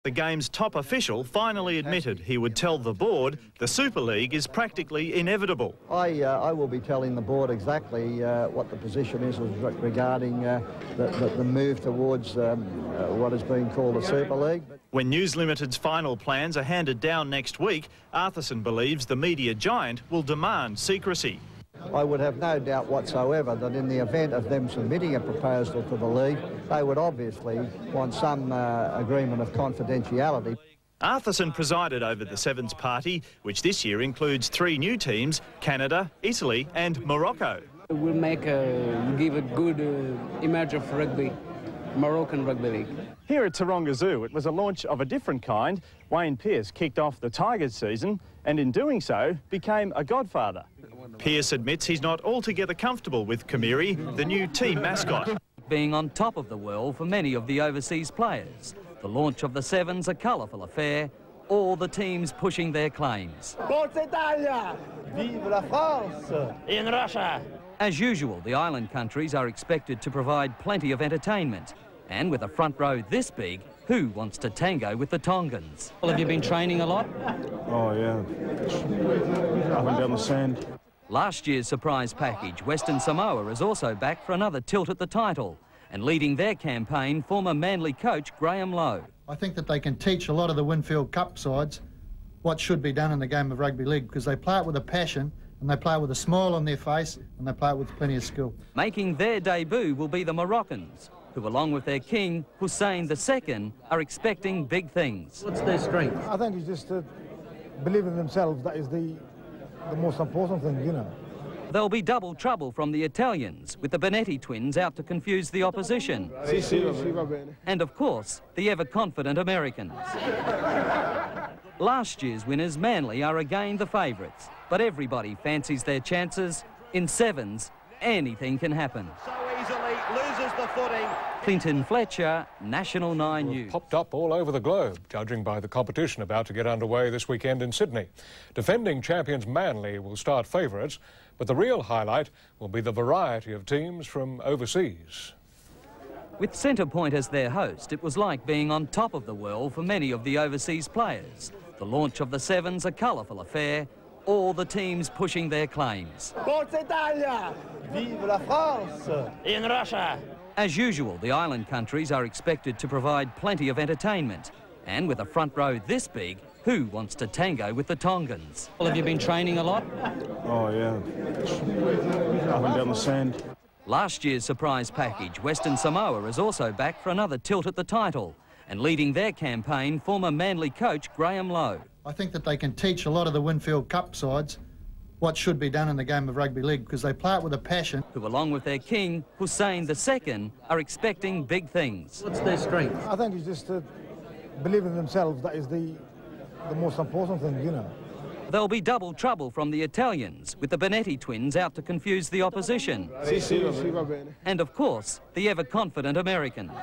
The game's top official finally admitted he would tell the board the Super League is practically inevitable. I will be telling the board exactly what the position is regarding the move towards what is being called a Super League. When News Limited's final plans are handed down next week, Arthurson believes the media giant will demand secrecy. I would have no doubt whatsoever that in the event of them submitting a proposal to the league, they would obviously want some agreement of confidentiality. Arthurson presided over the 7's party, which this year includes 3 new teams: Canada, Italy and Morocco. We'll give a good image of rugby, Moroccan Rugby League. Here at Taronga Zoo, it was a launch of a different kind. Wayne Pearce kicked off the Tigers season and in doing so became a godfather. Pearce admits he's not altogether comfortable with Kamiri, the new team mascot. Being on top of the world for many of the overseas players, the launch of the 7's a colourful affair, all the teams pushing their claims. Forza Italia! Vive la France! In Russia! As usual, the island countries are expected to provide plenty of entertainment. And with a front row this big, who wants to tango with the Tongans? Well, have you been training a lot? Oh, yeah. Up and down the sand. Last year's surprise package, Western Samoa, is also back for another tilt at the title. And leading their campaign, former Manly coach Graham Lowe. I think that they can teach a lot of the Winfield Cup sides what should be done in the game of rugby league, because they play it with a passion and they play it with a smile on their face and they play it with plenty of skill. Making their debut will be the Moroccans, who, along with their king, Hussein II, are expecting big things. What's their strength? I think it's just believe in themselves. That is the most important thing, you know. There'll be double trouble from the Italians, with the Bonetti twins out to confuse the opposition. And, of course, the ever-confident Americans. Last year's winners, Manly, are again the favourites, but everybody fancies their chances. In 7's, anything can happen. So easily loses the footing. Clinton Fletcher, National 9 News. Popped up all over the globe, judging by the competition about to get underway this weekend in Sydney. Defending champions Manly will start favourites, but the real highlight will be the variety of teams from overseas. With Centre Point as their host, it was like being on top of the world for many of the overseas players. The launch of the 7's a colourful affair, all the teams pushing their claims. Forza Italia! Vive la France! In Russia! As usual, the island countries are expected to provide plenty of entertainment. And with a front row this big, who wants to tango with the Tongans? Well, have you been training a lot? Oh, yeah. Up and down the sand. Last year's surprise package, Western Samoa, is also back for another tilt at the title. And leading their campaign, former Manly coach Graham Lowe. I think that they can teach a lot of the Winfield Cup sides what should be done in the game of rugby league, because they play it with a passion. Who, along with their king, Hussein II, are expecting big things. What's their strength? I think it's just believe in themselves. That is the most important thing, you know. There'll be double trouble from the Italians, with the Bonetti twins out to confuse the opposition. And, of course, the ever-confident Americans.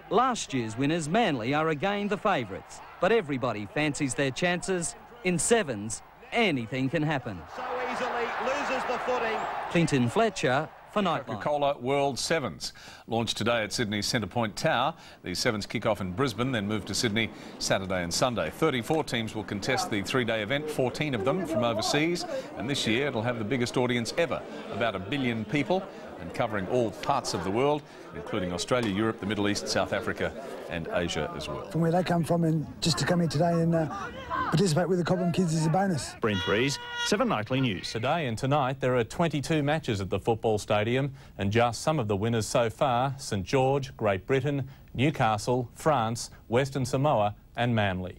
Last year's winners, Manly, are again the favourites, but everybody fancies their chances. In 7's, anything can happen. So easily loses the footing. Clinton Fletcher for Nightline. Coca-Cola World 7's. Launched today at Sydney's Centre Point Tower. The 7's kick off in Brisbane, then move to Sydney Saturday and Sunday. 34 teams will contest the 3-day event, 14 of them from overseas. And this year it'll have the biggest audience ever, about 1 billion people, and covering all parts of the world, including Australia, Europe, the Middle East, South Africa and Asia as well. From where they come from, and just to come here today and participate with the Cobham kids is a bonus. Brent Rees, 7 Nightly News. Today and tonight there are 22 matches at the football stadium, and just some of the winners so far: St George, Great Britain, Newcastle, France, Western Samoa and Manly.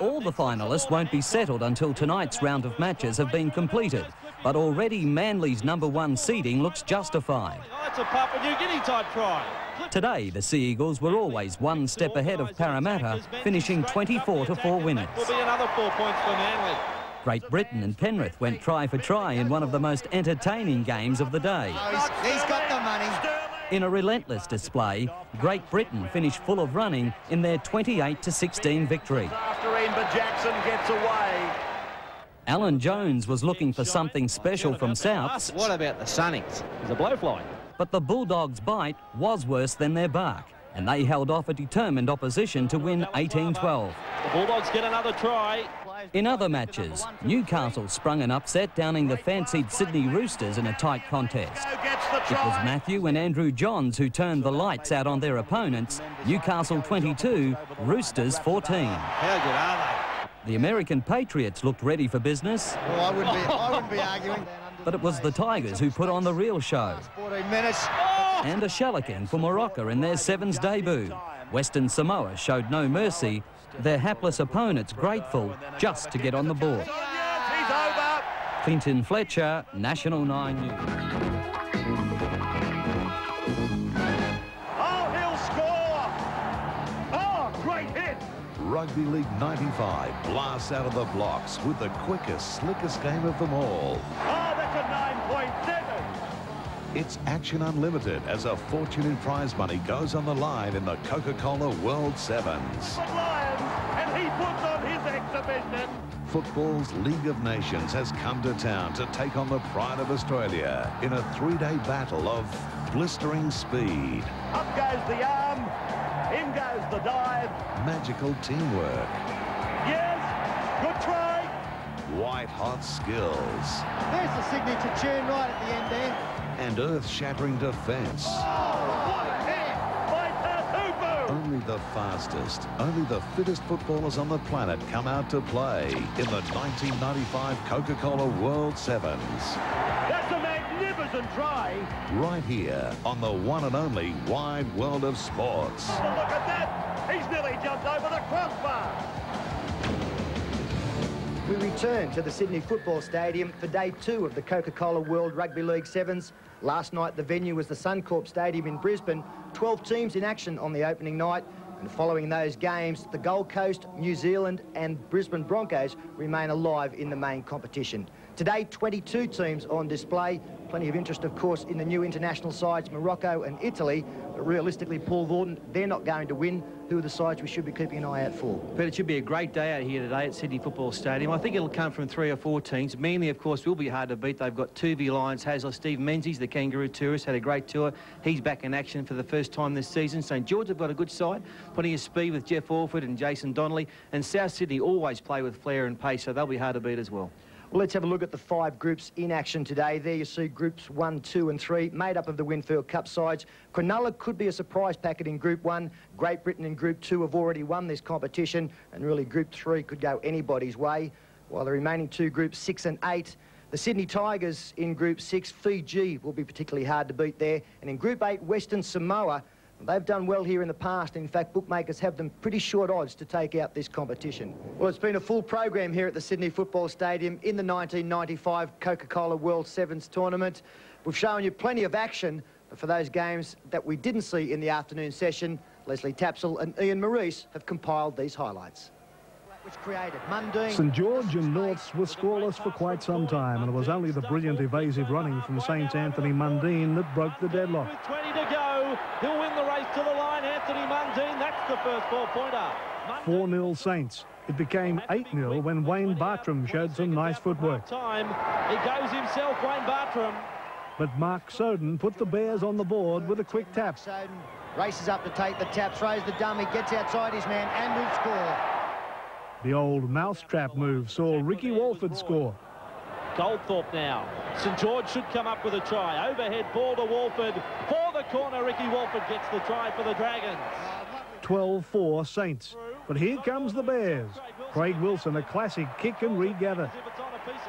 All the finalists won't be settled until tonight's round of matches have been completed, but already Manly's #1 seeding looks justified. Oh, it's a Papua New Guinea type try. Today, the Sea Eagles were always one step ahead of Parramatta, finishing 24-4 winners. Will be another 4 points for Manly. Great Britain and Penrith went try for try in one of the most entertaining games of the day. He's got the money. In a relentless display, Great Britain finished full of running in their 28-16 victory. After in, but Jackson gets away. Alan Jones was looking for something special from Souths. What about the Sunnies? He's a blowfly. But the Bulldogs' bite was worse than their bark. and they held off a determined opposition to win 18-12. The Bulldogs get another try. In other matches, Newcastle sprung an upset, downing the fancied Sydney Roosters in a tight contest. It was Matthew and Andrew Johns who turned the lights out on their opponents. Newcastle 22, Roosters 14. How good are they? The American Patriots looked ready for business. Well, I wouldn't be arguing. But it was the Tigers who put on the real show. 14 minutes. And a shellacking for Morocco in their Sevens debut. Western Samoa showed no mercy, their hapless opponents grateful just to get on the board. Clinton Fletcher, National 9 News. Oh, he'll score! Oh, great hit! Rugby League 95 blasts out of the blocks with the quickest, slickest game of them all. Oh, that's a 9.7! It's action unlimited as a fortune in prize money goes on the line in the Coca-Cola World Sevens. Lions, and he puts on his exhibition. Football's League of Nations has come to town to take on the pride of Australia in a three-day battle of blistering speed. Up goes the arm, in goes the dive. Magical teamwork. Yes, good try. White-hot skills. There's the signature tune right at the end there. And earth-shattering defence. Oh, what a hit by Tatupu! Only the fastest, only the fittest footballers on the planet come out to play in the 1995 Coca-Cola World Sevens. That's a magnificent try. Right here on the one and only wide world of sports. Oh, look at that. He's nearly jumped over the crossbar. We return to the Sydney Football Stadium for day 2 of the Coca-Cola World Rugby League Sevens. Last night the venue was the Suncorp Stadium in Brisbane. 12 teams in action on the opening night, and following those games the Gold Coast, New Zealand and Brisbane Broncos remain alive in the main competition. Today 22 teams on display. Plenty of interest of course in the new international sides Morocco and Italy, but realistically Paul Vorton, they're not going to win. Who are the sides we should be keeping an eye out for? But it should be a great day out here today at Sydney Football Stadium. I think it'll come from 3 or 4 teams. Manly, of course, will be hard to beat. They've got 2 Lions. Hasler, Steve Menzies, the Kangaroo tourist, had a great tour. He's back in action for the first time this season. St George have got a good side. Plenty of speed with Jeff Orford and Jason Donnelly. And South Sydney always play with flair and pace, so they'll be hard to beat as well. Well, let's have a look at the 5 groups in action today. There you see groups 1, 2 and 3 made up of the Winfield Cup sides. Cronulla could be a surprise packet in Group 1. Great Britain in Group 2 have already won this competition, and really Group 3 could go anybody's way. While the remaining 2 groups, 6 and 8, the Sydney Tigers in Group 6, Fiji will be particularly hard to beat there. And in Group 8, Western Samoa, they've done well here in the past. In fact, bookmakers have them pretty short odds to take out this competition. Well, it's been a full program here at the Sydney Football Stadium in the 1995 Coca-Cola World Sevens tournament. We've shown you plenty of action, but for those games that we didn't see in the afternoon session, Leslie Tapsell and Ian Maurice have compiled these highlights. St George and Norths were scoreless for quite some time, and it was only the brilliant evasive running from St Anthony Mundine that broke the deadlock. With 20 to go, he'll win the race to the line. Anthony Mundine, that's the first 4-pointer. 4-0 Saints. It became 8-0 when Wayne Bartram showed some nice footwork. Time. He goes himself, Wayne Bartram. But Mark Soden put the Bears on the board with a quick tap. Soden races up to take the tap, throws the dummy, gets outside his man and will score. The old mousetrap move saw Ricky Walford score. Goldthorpe now. St George should come up with a try. Overhead ball to Walford. For the corner, Ricky Walford gets the try for the Dragons. 12-4 Saints. But here comes the Bears. Craig Wilson, a classic kick and regather.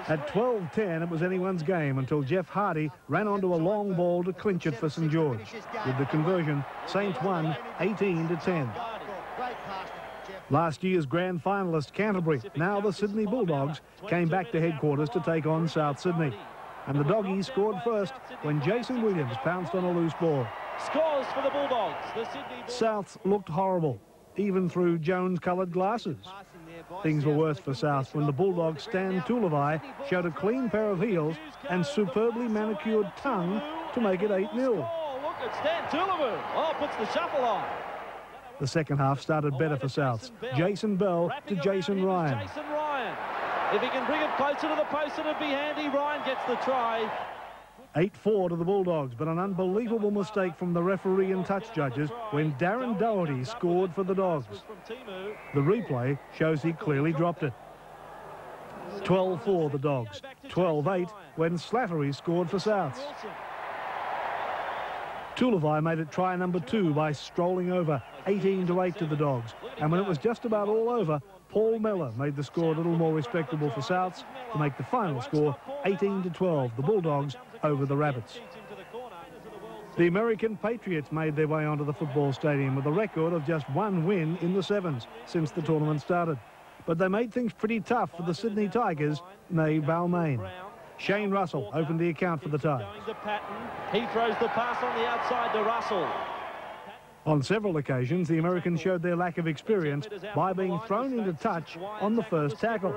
At 12-10, it was anyone's game until Jeff Hardy ran onto a long ball to clinch it for St George. With the conversion, Saints won 18-10. Last year's grand finalist Canterbury, now the Sydney Bulldogs, came back to headquarters to take on South Sydney. And the Doggies scored first when Jason Williams pounced on a loose ball. Scores for the Bulldogs. The Sydney Bulldogs. South looked horrible, even through Jones-coloured glasses. Things were worse for South when the Bulldogs' Stan Tulavai showed a clean pair of heels and superbly manicured tongue to make it 8-0. Oh, look at Stan Tulavai. Oh, puts the shuffle on. The second half started better for South. Jason Bell to Jason Ryan. Jason Ryan. If he can bring it closer to the post, it'd be handy. Ryan gets the try. 8-4 to the Bulldogs, but an unbelievable mistake from the referee and touch judges when Darren Doherty scored for the Dogs. The replay shows he clearly dropped it. 12-4 the Dogs, 12-8 when Slattery scored for Souths. Tulavai made it try number 2 by strolling over, 18-8 to the Dogs. And when it was just about all over, Paul Mellor made the score a little more respectable for Souths to make the final score 18-12, the Bulldogs over the Rabbits. The American Patriots made their way onto the football stadium with a record of just 1 win in the 7's since the tournament started. But they made things pretty tough for the Sydney Tigers, née Balmain. Shane Russell opened the account for the Tigers. He throws the pass on the outside to Russell. On several occasions, the Americans showed their lack of experience by being thrown into touch on the first tackle.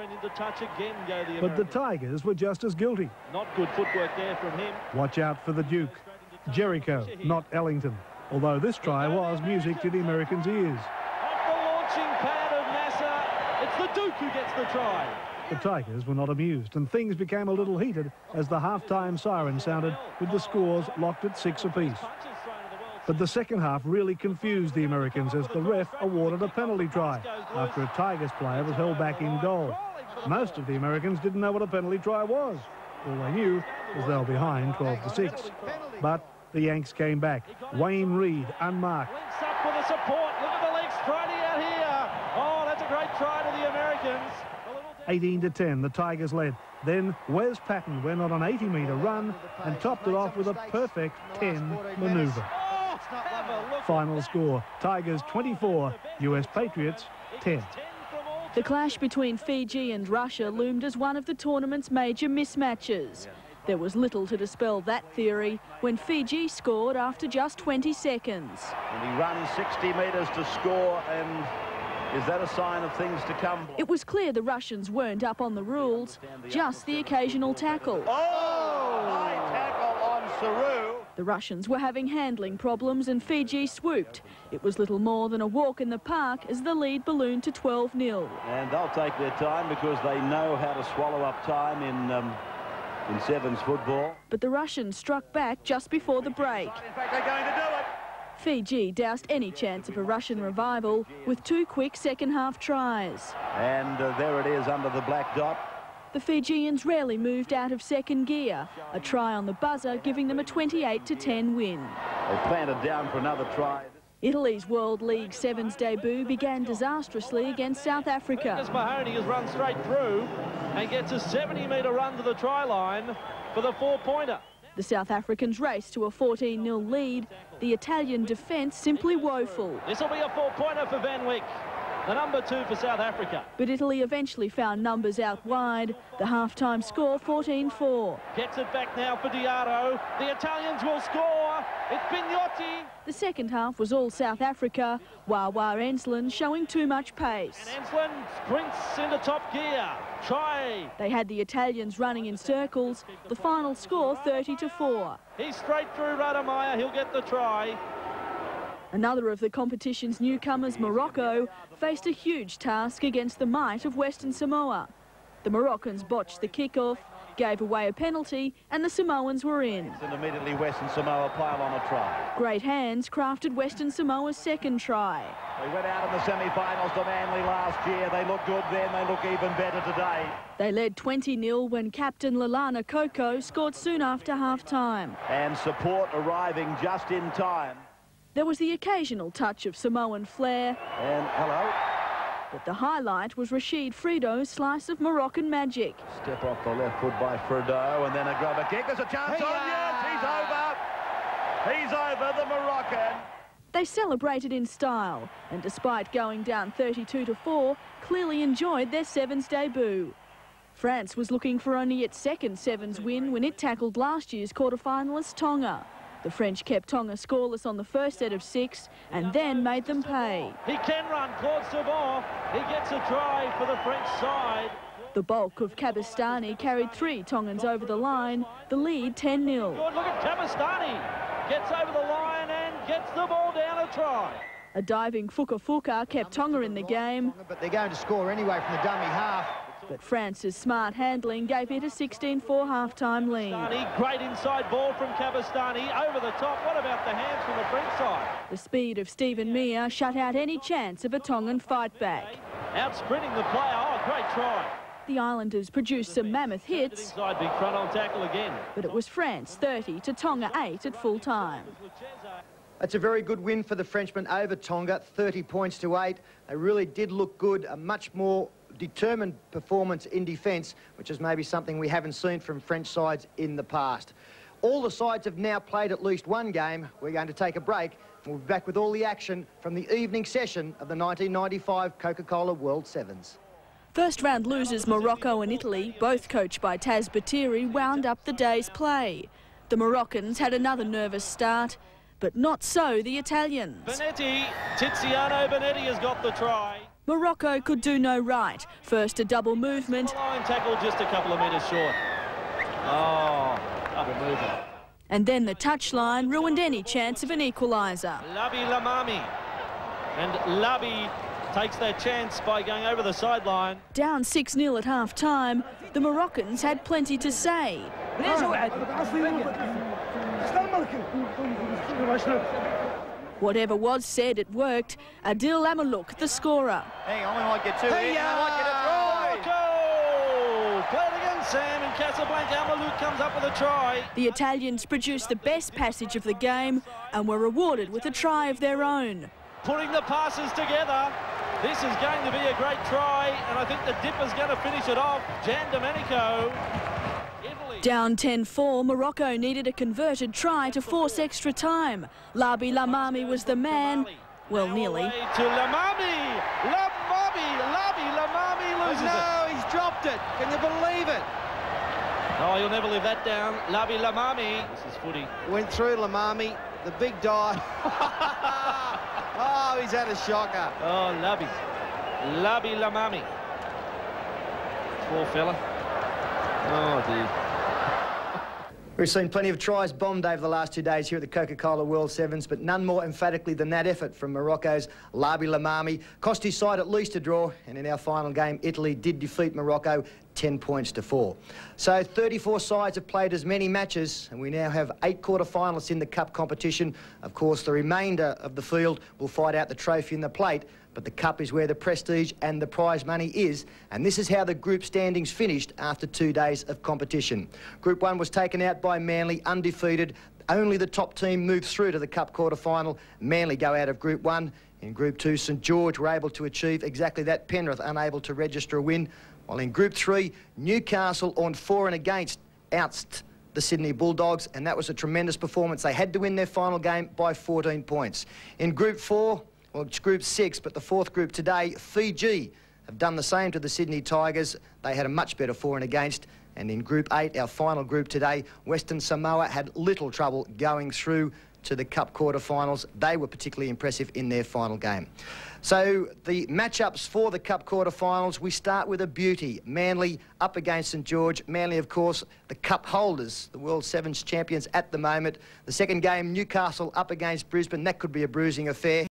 But the Tigers were just as guilty. Not good footwork there from him. Watch out for the Duke. Jericho, not Ellington. Although this try was music to the Americans' ears. Off the launching pad of Nasser, it's the Duke who gets the try. The Tigers were not amused, and things became a little heated as the half-time siren sounded with the scores locked at 6 apiece. But the second half really confused the Americans as the ref awarded a penalty try after a Tigers player was held back in goal. Most of the Americans didn't know what a penalty try was. All they knew was they were behind 12-6. But the Yanks came back. Wayne Reed, unmarked. Links up with the support. Look at the legs striding out here. Oh, that's a great try to the Americans. 18-10, the Tigers led. Then Wes Patton went on an 80-metre run and topped it off with a perfect 10 manoeuvre. Final score, Tigers 24, US Patriots 10. The clash between Fiji and Russia loomed as one of the tournament's major mismatches. There was little to dispel that theory when Fiji scored after just 20 seconds. And he runs 60 metres to score, and is that a sign of things to come? It was clear the Russians weren't up on the rules, just the occasional tackle. Oh! High tackle on Saru. The Russians were having handling problems and Fiji swooped. It was little more than a walk in the park as the lead ballooned to 12-0. And they'll take their time because they know how to swallow up time in 7's football. But the Russians struck back just before the break. In fact, they're going to do it. Fiji doused any chance of a Russian revival with 2 quick second-half tries. And there it is under the black dot. The Fijians rarely moved out of second gear, a try on the buzzer giving them a 28-10 win. They planted down for another try. Italy's World League 7's debut began disastrously against South Africa. As Mahoney has run straight through and gets a 70-metre run to the try line for the 4-pointer. The South Africans raced to a 14-0 lead. The Italian defence simply woeful. This will be a 4-pointer for Van Wyk, the number 2 for South Africa. But Italy eventually found numbers out wide. The half-time score 14-4. Gets it back now for Diarra. The Italians will score. It's Pignotti. The second half was all South Africa. Wawa Ensslin showing too much pace. And Ensslin sprints into top gear. Try. They had the Italians running in circles. The final score 30-4. He's straight through Rademeyer. He'll get the try. Another of the competition's newcomers, Morocco, faced a huge task against the might of Western Samoa. The Moroccans botched the kick-off, gave away a penalty, and the Samoans were in. And immediately Western Samoa pile on a try. Great hands crafted Western Samoa's second try. They went out in the semi-finals to Manly last year. They look good then, they look even better today. They led 20-0 when captain Lalana Koko scored soon after half-time. And support arriving just in time. There was the occasional touch of Samoan flair. And hello. But the highlight was Rashid Frido's slice of Moroccan magic. Step off the left foot by Frido, and then a grubber kick. There's a chance on, yes, he's over. He's over, the Moroccan. They celebrated in style, and despite going down 32-4, clearly enjoyed their 7's debut. France was looking for only its second 7's win when it tackled last year's quarter-finalist Tonga. The French kept Tonga scoreless on the first set of 6 and then made them pay. He can run, Claude Savon. He gets a try for the French side. The bulk of Cabestany carried 3 Tongans over the line, the lead 10-0. Good, look at Cabestany. Gets over the line and gets the ball down a try. A diving Fuka kept Tonga in the game. But they're going to score anyway from the dummy half. But France's smart handling gave it a 16-4 half-time lead. Great inside ball from Cabestany, over the top. What about the hands from the French side? The speed of Stephen Meyer shut out any chance of a Tongan fight back. Out sprinting the player. Oh, great try. The Islanders produced some mammoth hits. Inside, big front on tackle again. But it was France 30 to Tonga 8 at full time. That's a very good win for the Frenchmen over Tonga, 30 points to 8. They really did look good, a much more determined performance in defence, which is maybe something we haven't seen from French sides in the past. All the sides have now played at least one game. We're going to take a break, and we'll be back with all the action from the evening session of the 1995 Coca-Cola World Sevens. First round losers Morocco and Italy, both coached by Taz Batiri, wound up the day's play. The Moroccans had another nervous start, but not so the Italians. Tiziano Benetti has got the try. Morocco could do no right. First a double movement. Line tackle just a couple of metres short. Oh, good movement. And then the touchline ruined any chance of an equaliser. Labi Lamami. And Labi takes that chance by going over the sideline. Down 6-0 at half-time, the Moroccans had plenty to say. Whatever was said, it worked. Adil Amaluk, the scorer. Hang on, we might get two here. We might get a try. Morocco! Played against Sam in Casablanca. Amaluk comes up with a try. The Italians produced the best passage of the game and were rewarded with a try of their own. Putting the passes together. This is going to be a great try, and I think the Dipper's going to finish it off. Jan Domenico. Down 10-4, Morocco needed a converted try to force extra time. Labi Lamami was the man. Well, nearly. To Lamami! Labi Lamami loses it. No, he's dropped it. Can you believe it? Oh, you'll never live that down. Labi Lamami. This is footy. Went through Lamami, the big dive. Oh, he's had a shocker. Oh, Labi Lamami. Poor fella. Oh, dear. We've seen plenty of tries bombed over the last 2 days here at the Coca-Cola World Sevens, but none more emphatically than that effort from Morocco's Labi Lamami. Cost his side at least a draw, and in our final game, Italy did defeat Morocco 10 points to 4. So 34 sides have played as many matches, and we now have 8 quarter-finalists in the Cup competition. Of course, the remainder of the field will fight out the trophy and the plate, but the Cup is where the prestige and the prize money is, and this is how the group standings finished after 2 days of competition. Group 1 was taken out by Manly, undefeated. Only the top team moves through to the Cup quarter-final. Manly go out of Group 1. In Group 2, St George were able to achieve exactly that. Penrith unable to register a win. While in Group 3, Newcastle on 4 and against ousted the Sydney Bulldogs, and that was a tremendous performance. They had to win their final game by 14 points. In Group 4, well, it's Group 6, but the fourth group today, Fiji have done the same to the Sydney Tigers. They had a much better 4 and against. And in Group 8, our final group today, Western Samoa had little trouble going through to the Cup quarterfinals. They were particularly impressive in their final game. So the matchups for the Cup quarterfinals, we start with a beauty. Manly up against St George. Manly, of course, the Cup holders, the World Sevens champions at the moment. The second game, Newcastle up against Brisbane. That could be a bruising affair.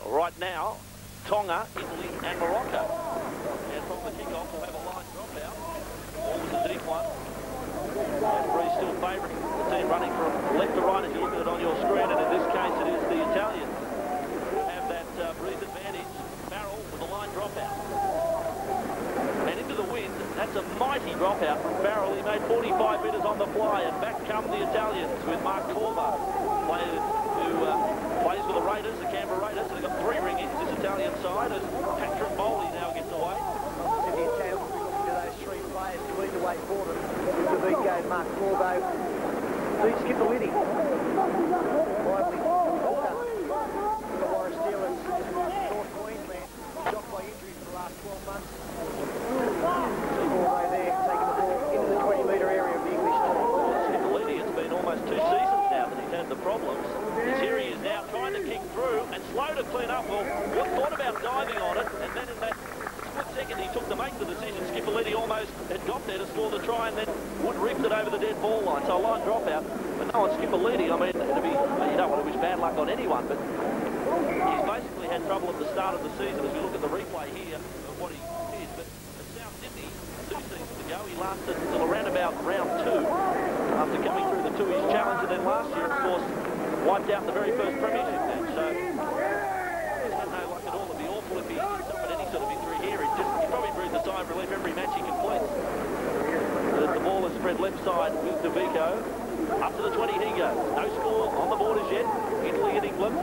Right now, Tonga, Italy and Morocco. And from the kick-off, we'll have a line drop-out. Ball was a deep one. And Breeze still favouring the team running from left to right as you look at it on your screen. And in this case, it is the Italians who have that Breeze advantage. F.I.R.L with a line drop-out. And into the wind, that's a mighty drop-out from F.I.R.L. He made 45 metres on the fly. And back come the Italians with Mark Corva, player who plays with the Raiders, the Canberra Raiders. They've got 3 ring-ins. This is Italian side as Patrick Bowley now gets away. Sydney and Town looking to those three players to lead the way for them. Davico, Mark Corbo, Steve Skipperlity. Lively, Walker, the Warrior Steelers, North Queensland, shocked by injury for the last 12 months. Corbo there, taking the ball into the 20-metre area of the English team. Skipperlity, it's been almost 2 seasons now that he's had the problems. Here he is now trying to kick through and slow to clean up. Well, Wood thought about diving on it, and then in that split second he took to make the decision. Skipperlity almost had got there to score the try, and then Wood ripped it over the dead ball line. So a line dropout, but no on Skipperlity. I mean, you don't want to wish bad luck on anyone, but he's basically had trouble at the start of the season as we look at the replay here of what he did. But at South Sydney, 2 seasons ago, he lasted until around about round 2 after coming through the 2 East Challenge, and then last year, of course, wiped out the very first premiership match. So he's had no luck at all. It'd be awful if he suffered any sort of injury here. He probably breathed a sigh of relief every match he completes. The ball is spread left side with Davico. Up to the 20 he goes. No score on the board as yet. Italy and England.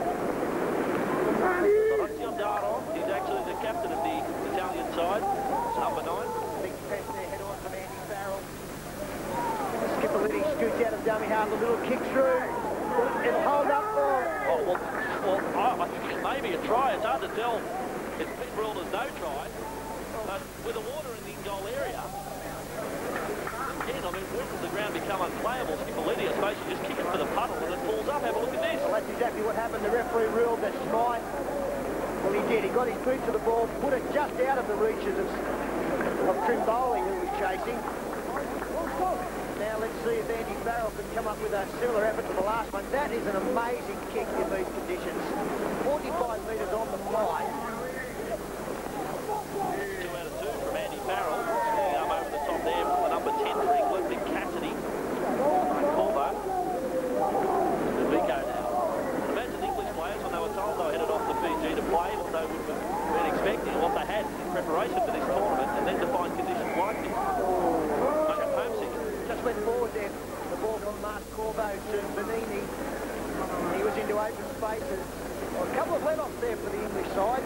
Lorenzo Daro, he's actually the captain of the Italian side. It's number 9. Big press there, head on from Andy Farrell. Skipperlity scoots out of dummy half, a little kick through. It'll hold up for... Oh, well, I think it may be a try. It's hard to tell. It's been ruled as no try. But with the water in the in-goal area, again, I mean, when does the ground become unplayable? Skipperlity, I suppose you just kick it for the puddle and it falls up. Have a look at this. Well, that's exactly what happened. The referee ruled that Smythe, well, he did. He got his boot to the ball, put it just out of the reaches of Trimboli, who was chasing. Now let's see if Andy Farrell can come up with a similar effort to the last one. That is an amazing kick in these conditions. 45 metres on the fly. 2 out of 2 from Andy Farrell. Swinging arm over the top there for the number 10 for England, Big Cassidy. Corbo. Davico now. Imagine English players when they were told they were headed off to Fiji to play what they would have been expecting, what they had in preparation for this tournament, and then to find conditions like this. Make them homesick. Just went forward there. The ball from Mark Corbo to Benini. He was into open spaces. Well, a couple of let-offs there for the English side.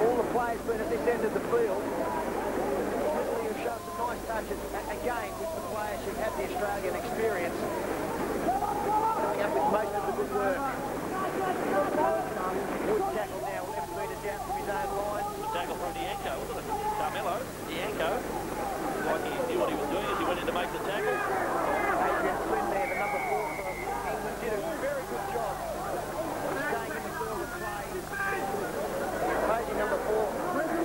All the players been at this end of the field. Italy have shown some nice touches again with the players who've had the Australian experience. Coming up with most of the good work. Wood tackle now, left metre down from his own line. The tackle from Dianco, wasn't it? Carmelo, Dianco. Like he knew what he was doing as he went in to make the tackle. Adrian Flynn there, the number 4 from England, did a very good job of staying in the field of play. The opposing number 4,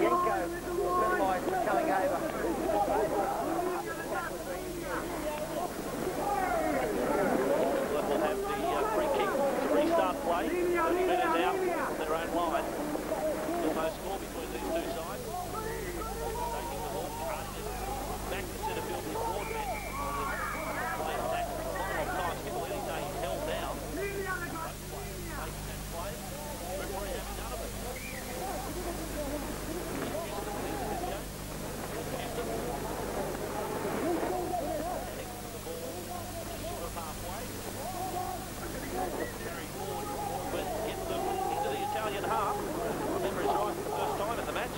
Dianco, penalised for coming over. We'll have the free kick to restart play. 30 metres out on their own line. Still no score between these two sides. Taking the ball, running it back to centre field with Broadman. Playing back for a long time. Skipperlity saying he's held down. Making that play. Referee having none of it. Half. Remember, he's right for the first time in the match.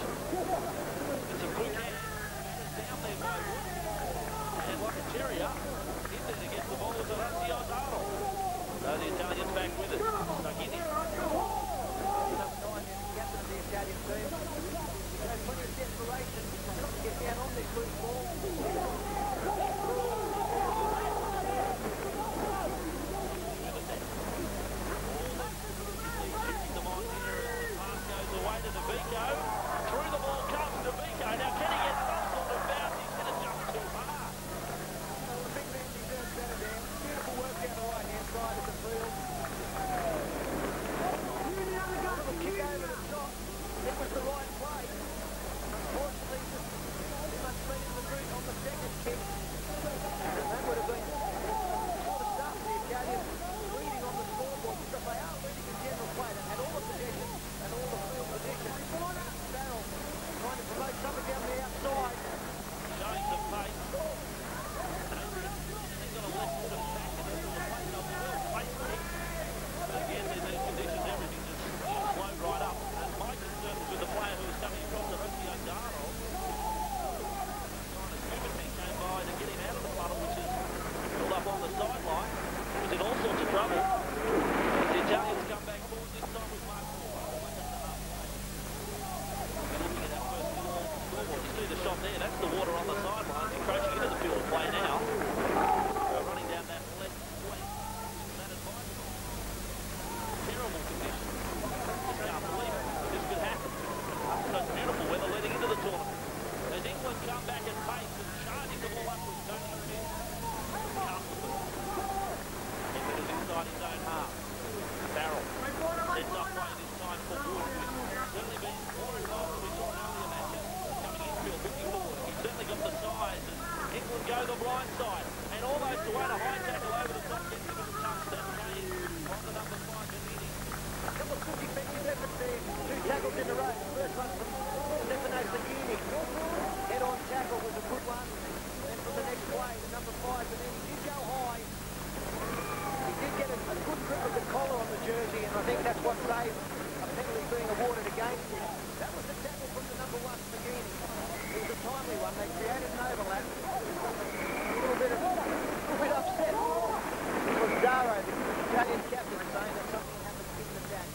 Australian captain saying that something happened in the back.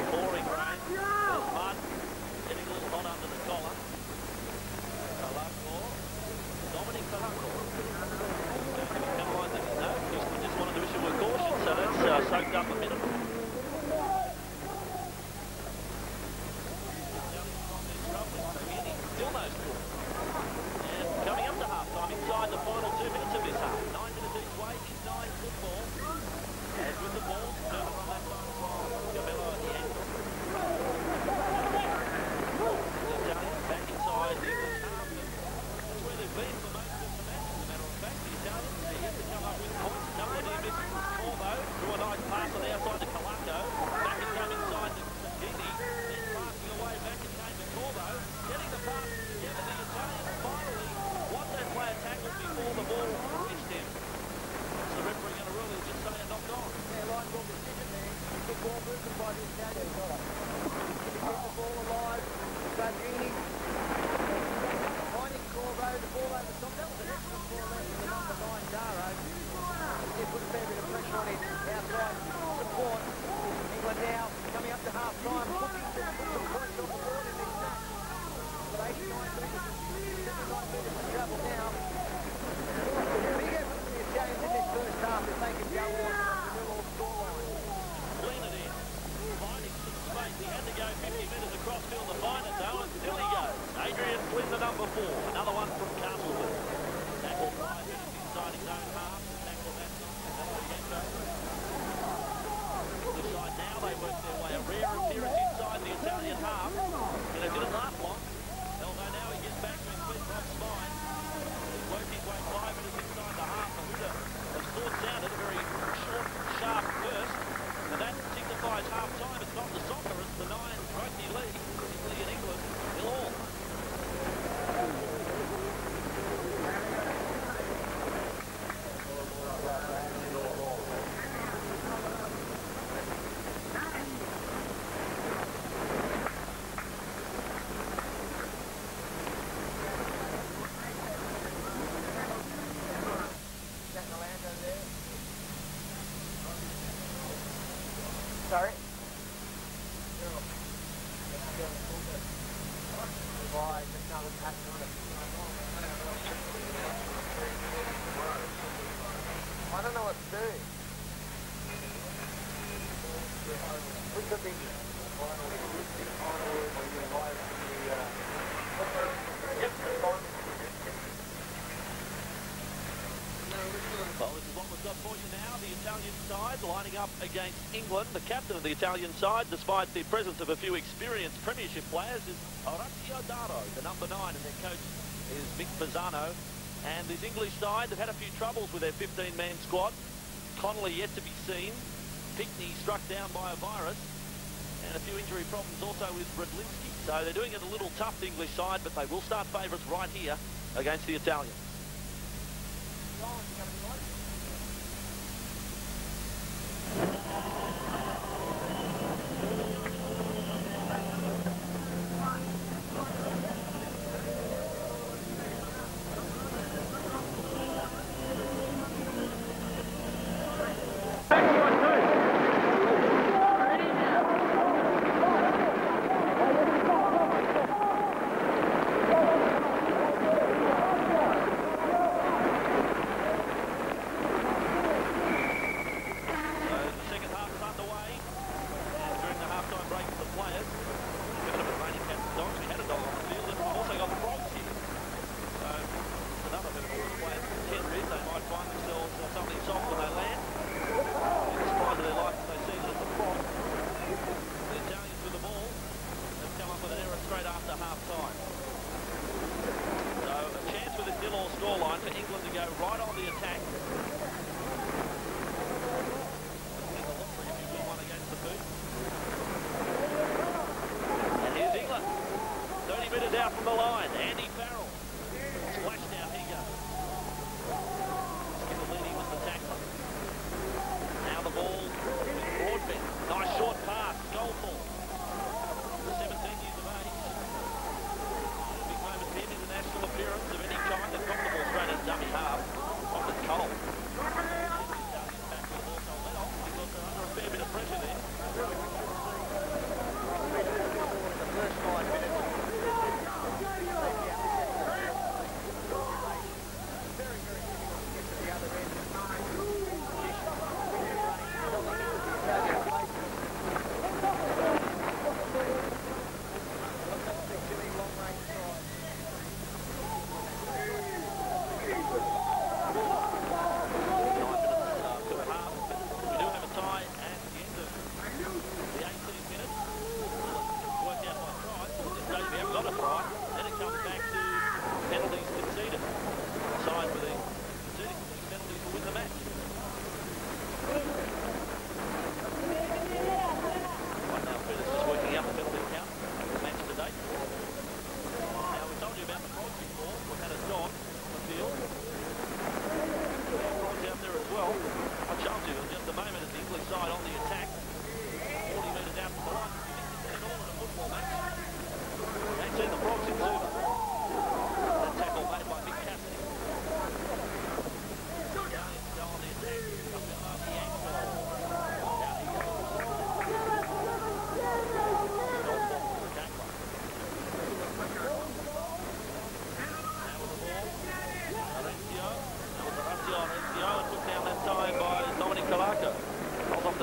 Pouring rain, there's mud, getting a little hot under the collar. Dominic Caracol. Just wanted to issue a caution, so that's soaked up a minute. Still no score. And coming up to half-time inside the final 2 minutes of this half. 9 minutes each way in 9 football. And with the ball, turn it on that side from Gabello at the angle. The Italians back inside the English half. That's where they've been for most of the match. As a matter of fact, the Italians, they yet to come up with points. A couple of near misses from Corbo. Threw a nice pass on the outside to Calaco. Back and came inside to Gini. Then passing away, back and came to Corbo. Getting the pass together, the Italians finally want that player tackled before the ball reached him. Is the referee going to rule? He'll just say it knocked on. Yeah, right, well, decision there. Good ball movement by the Italians. Keep the ball alive. Gardini. Finding Corbo, the ball over the top. That was an excellent ball there from the number 9, Daro. He put a fair bit of pressure on his outside support. England now coming up to half-time, looking to put some points on the board in this match. But 89 metres, 79 metres to travel now. Big effort from the Italians in this first half if they can go on the nil-all scoreline. Clean it in. Finding some space. He had to go 50 metres across field to find it though, and still he goes. Adrian Flynn, the number 4. Another one from Castlewood. Tackled 5 minutes inside his own half. Tackled that time. The side now, they work their way. A rare appearance inside the Italian half. And it didn't last long. Although now he gets back to his feet from spine. He's worked his way 5 minutes inside the half. And would have thought sounded a very short, sharp burst. And that signifies half-time. It's not the soccer, it's the 9 rugby league. Italy and England, nil all. Sorry? I don't know what to do. We could be... Well, this is what we've got for you now. The Italian side lining up against England. The captain of the Italian side, despite the presence of a few experienced premiership players, is Orazio Daro, the number 9, and their coach is Mick Pisano. And this English side, they've had a few troubles with their 15-man squad. Connolly yet to be seen. Pickney struck down by a virus. And a few injury problems also with Bradlinski. So they're doing it a little tough, the English side, but they will start favourites right here against the Italians.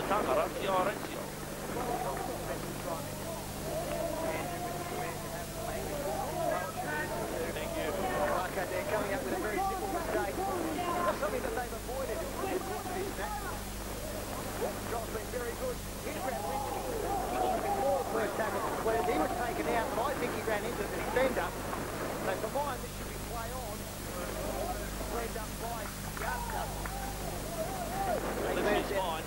They're coming up with a very simple mistake. That's something that they've avoided in the course of this match. The drop's been very good. Here's Radlinski. He was before the first tackle completed. He was taken out, but I think he ran into the defender. So for mine, this should be play on. Cleaned up by Yarsta. Lipsky is fine.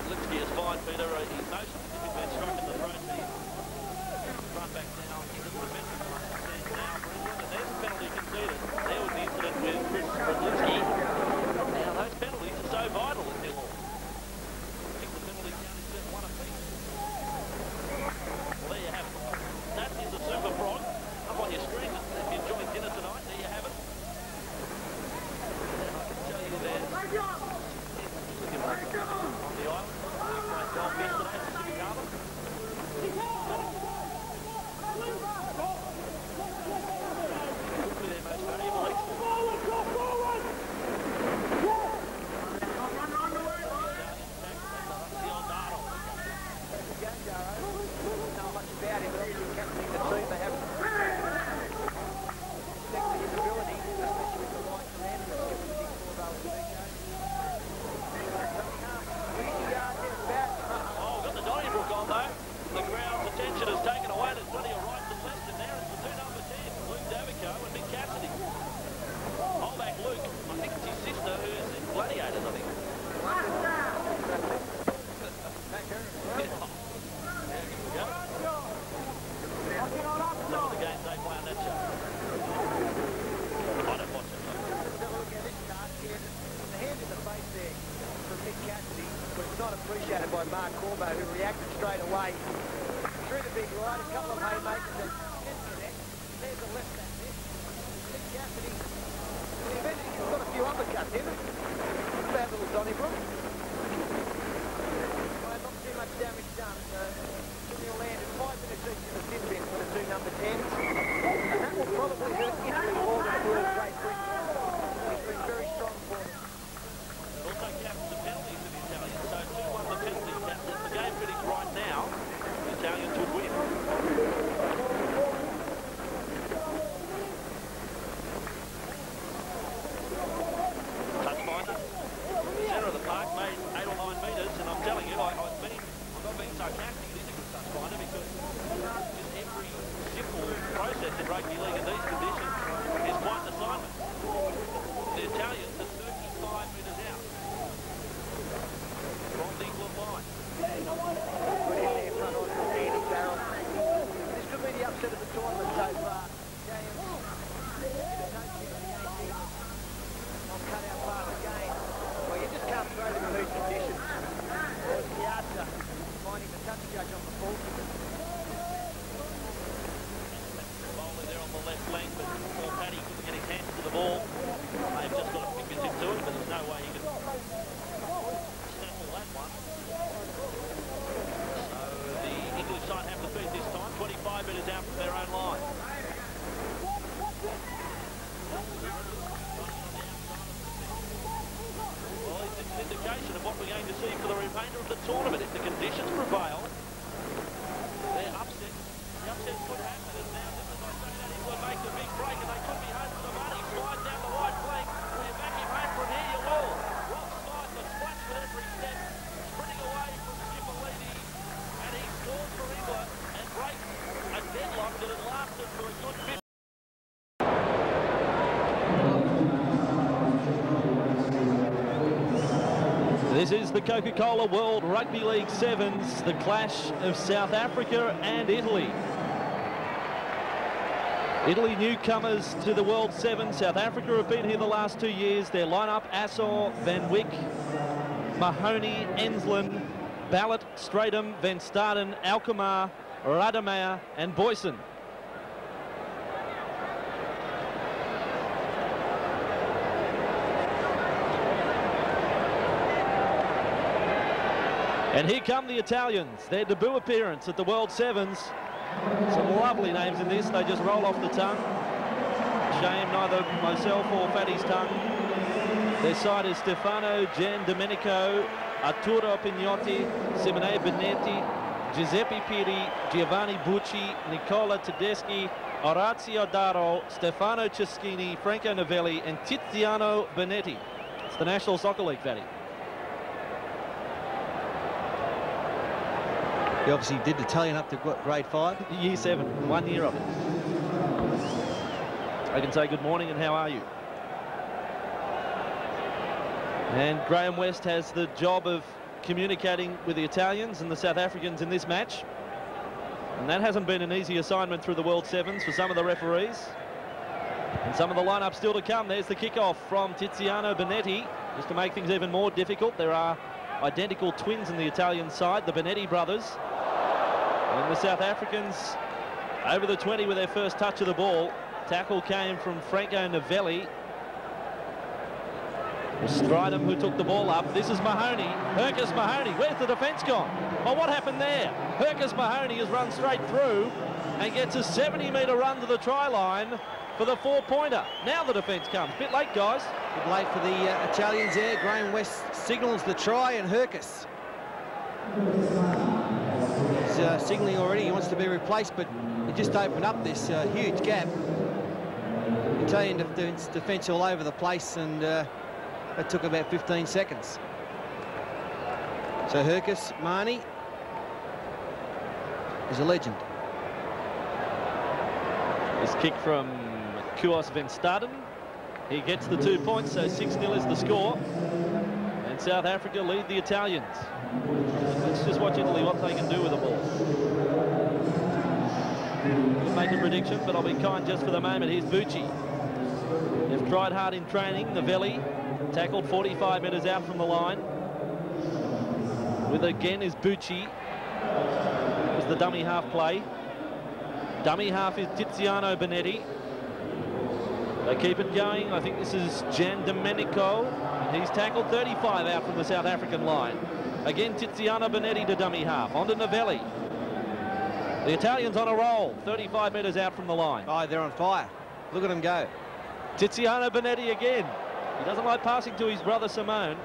Lipsky is fine, Peter. He motions as if he's been struck in the throat. Run back now into the defensive line. Now Brisbane, and there's a penalty conceded. There was the incident with Chris Radlinski. Now those penalties are so vital in their law. I think the penalty count is just one apiece. Well, there you have it. That is a super prod. Up on your screen, if you're enjoying dinner tonight, there you have it. And I can tell you there. On the island. Great golf yesterday at Pacific Harbour. Appreciated by Mark Corbo, who reacted straight away through the big line. A couple of haymakers that didn't connect. There's a left back there. Nick Cassidy. He's got a few uppercuts in it. Bad little Donnybrook. Not too much damage done. He'll land in 5 minutes each in the sin bin for the two number 10s. And that will probably hurt Italy more than it will Great Britain. He's been very strong for them. Also captures the penalties of the Italians, so 2-1 the penalty captures. The game finished right now. The Italians would win. Touch finder. Centre of the park made 8 or 9 metres, and I'm telling you, I'm not being sarcastic, it is a good touch finder because just every simple process in rugby league in these conditions is quite an assignment. The Italians are 35 metres out from the England line. Good in there front on Andy Farrell. This could be the upset of the tournament so far. James, I'll cut out pass again. Well, you just can't throw them in these conditions. There's Piazza finding the touch judge on the ball. Bowler there on the left flank, but Paul Paddy couldn't get his hands to the ball. They've just got a fingertip to it, but there's no way he can snaffle that one. So the English side have the feed this time, 25 metres out from their own line. Well, it's an indication of what we're going to see for the remainder of the tournament. If the conditions prevail, they're upset. The upset could happen, and now just as I say that, he will make the big break, and they could be home for the money. Slide down the right flank. Will you back him home from here? You will. Rock slide, the splash with every step. Sprinting away from Schiffolini, and he scores for England and breaks a deadlock that had lasted for a good bit. This is the Coca-Cola World Rugby League Sevens, the clash of South Africa and Italy. Italy newcomers to the World Sevens. South Africa have been here the last 2 years. Their lineup: Assor, Van Wyk, Mahoney, Ensslin, Ballot, Stratum, Van Staden, Alkmaar, Rademacher and Boyson. And here come the Italians, their debut appearance at the World Sevens. Some lovely names in this, they just roll off the tongue. Shame neither myself or Fatty's tongue. Their side is Stefano Gian Domenico, Arturo Pignotti, Simone Benetti, Giuseppe Piri, Giovanni Bucci, Nicola Tedeschi, Orazio Daro, Stefano Ceschini, Franco Novelli and Tiziano Benetti. It's the National Soccer League, Fatty. He obviously did Italian up to grade 5. Year 7, 1 year of it. I can say good morning and how are you? And Graham West has the job of communicating with the Italians and the South Africans in this match. And that hasn't been an easy assignment through the World Sevens for some of the referees. And some of the lineup still to come. There's the kickoff from Tiziano Benetti. Just to make things even more difficult, there are identical twins in the Italian side, the Benetti brothers. And the South Africans over the 20 with their first touch of the ball. Tackle came from Franco Novelli. It was Stridham who took the ball up. This is Mahoney. Hercus Mahoney. Where's the defence gone? Well, what happened there? Hercus Mahoney has run straight through and gets a 70-metre run to the try line for the 4-pointer. Now the defence comes. Bit late, guys. Bit late for the Italians there. Graham West signals the try, and Hercus is signalling already. He wants to be replaced, but it just opened up this huge gap. Italian defence all over the place, and that took about 15 seconds. So Hercus Mahoney is a legend. This kick from Kuos van Staden. He gets the 2 points, so 6-0 is the score. And South Africa lead the Italians. Let's just watch Italy, what they can do with the ball. We'll make a prediction, but I'll be kind just for the moment. Here's Bucci. They've tried hard in training. Novelli tackled 45 metres out from the line. With again is Bucci. It was the dummy half play. Dummy half is Tiziano Benetti. They keep it going. I think this is Gian Domenico. He's tackled 35 out from the South African line. Again, Tiziano Benetti to dummy half. On to Novelli. The Italians on a roll. 35 metres out from the line. Oh, they're on fire. Look at them go. Tiziano Benetti again. He doesn't like passing to his brother Simone.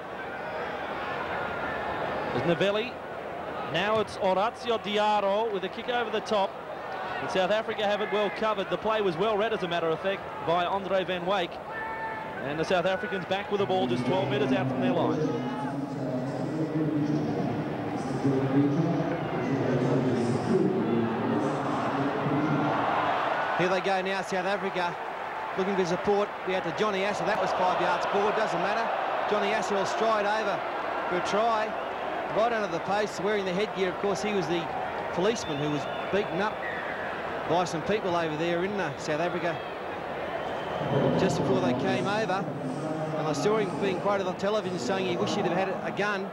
There's Novelli. Now it's Orazio Diarra with a kick over the top. And South Africa have it well covered. The play was well read, as a matter of fact, by Andre van Wyk. And the South Africans back with the ball just 12 metres out from their line. Here they go now, South Africa, looking for support. We had to Johnny Asser. That was 5 yards forward, doesn't matter. Johnny Asser will stride over for a try. Right under the post, wearing the headgear. Of course, he was the policeman who was beaten up by some people over there in South Africa just before they came over. And I saw him being quoted on television saying he wished he'd have had a gun.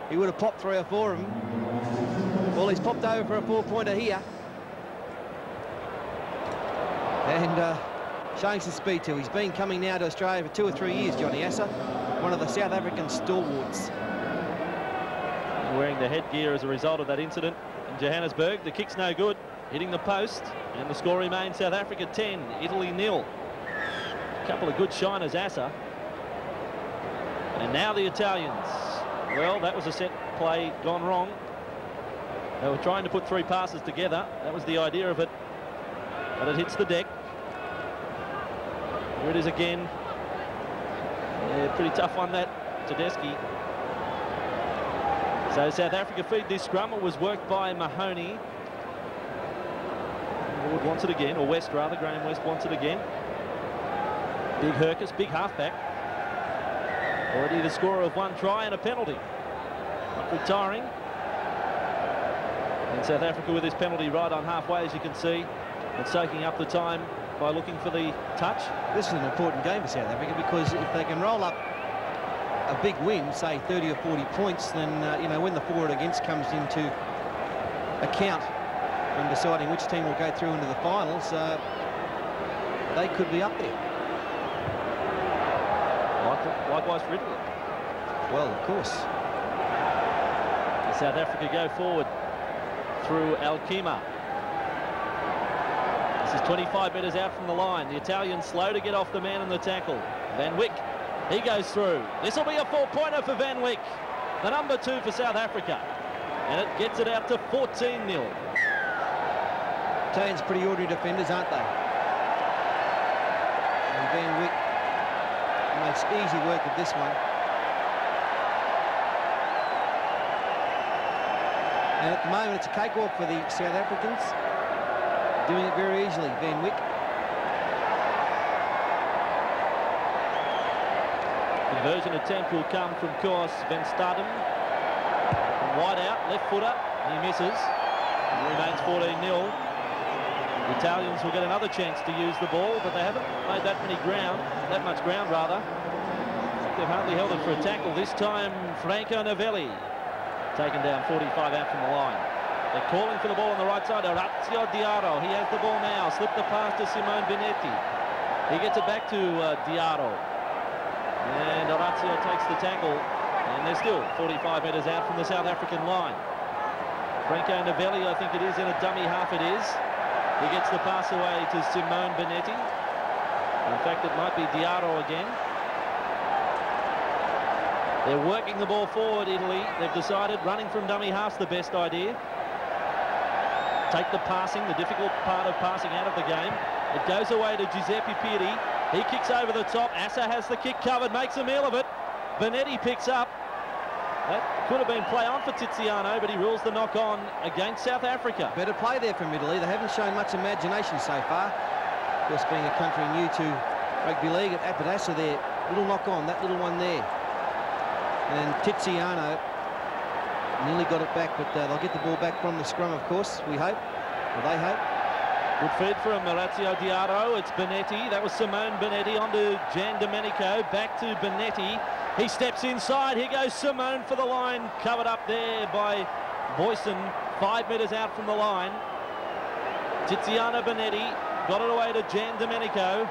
He would have popped 3 or 4 of them. Well, he's popped over for a 4-pointer here. And showing some speed too. He's been coming now to Australia for 2 or 3 years, Johnny Asser, one of the South African stalwarts. Wearing the headgear as a result of that incident in Johannesburg. The kick's no good, hitting the post, and the score remains South Africa 10, Italy 0. A couple of good shiners, Asser. And now the Italians. Well, that was a set play gone wrong. They were trying to put 3 passes together. That was the idea of it, but it hits the deck. Here it is again. Yeah, pretty tough one, that, Tedeschi. So South Africa feed this scrum. It was worked by Mahoney. Ward wants it again, or West rather. Graham West wants it again. Big Hercus, big halfback. Already the scorer of 1 try and a penalty. Not retiring. And South Africa with this penalty right on halfway, as you can see, and soaking up the time by looking for the touch. This is an important game for South Africa, because if they can roll up a big win, say 30 or 40 points, then you know, when the forward against comes into account when deciding which team will go through into the finals, they could be up there. Likewise for Italy. Well, of course. South Africa go forward through Alkema. This is 25 metres out from the line. The Italians slow to get off the man in the tackle. Van Wyk, he goes through. This will be a 4-pointer for Van Wyk. the number 2 for South Africa. And it gets it out to 14-0. Italians pretty ordinary defenders, aren't they? And Van Wyk makes easy work of this one. And at the moment, it's a cakewalk for the South Africans. Doing it very easily, Van Wyk. Conversion attempt will come from course Van Staden. Wide out, left footer, he misses. It remains 14-0. The Italians will get another chance to use the ball, but they haven't made that much ground. They've hardly held it for a tackle. This time, Franco Novelli taken down 45 out from the line. They're calling for the ball on the right side. Orazio Diarra, he has the ball now. Slipped the pass to Simone Benetti. He gets it back to Diarra. And Orazio takes the tackle. And they're still 45 metres out from the South African line. Franco Novelli, I think it is, in a dummy half it is. He gets the pass away to Simone Benetti. In fact, it might be Diarra again. They're working the ball forward, Italy. They've decided running from dummy half's the best idea. Take the passing, the difficult part of passing, out of the game. It goes away to Giuseppe Pieri. He kicks over the top. Assa has the kick covered, makes a meal of it. Benetti picks up. That could have been play on for Tiziano, but he rules the knock on against South Africa. Better play there from Italy. They haven't shown much imagination so far. Of course, being a country new to rugby league at Apodassa there. Little knock on, that little one there. And Tiziano nearly got it back, but they'll get the ball back from the scrum, of course, we hope. Or they hope. Good feed from Orazio Diarra. It's Benetti. That was Simone Benetti onto Gian Domenico. Back to Benetti. He steps inside. Here goes Simone for the line. Covered up there by Boyson. 5 metres out from the line. Tiziano Benetti got it away to Gian Domenico.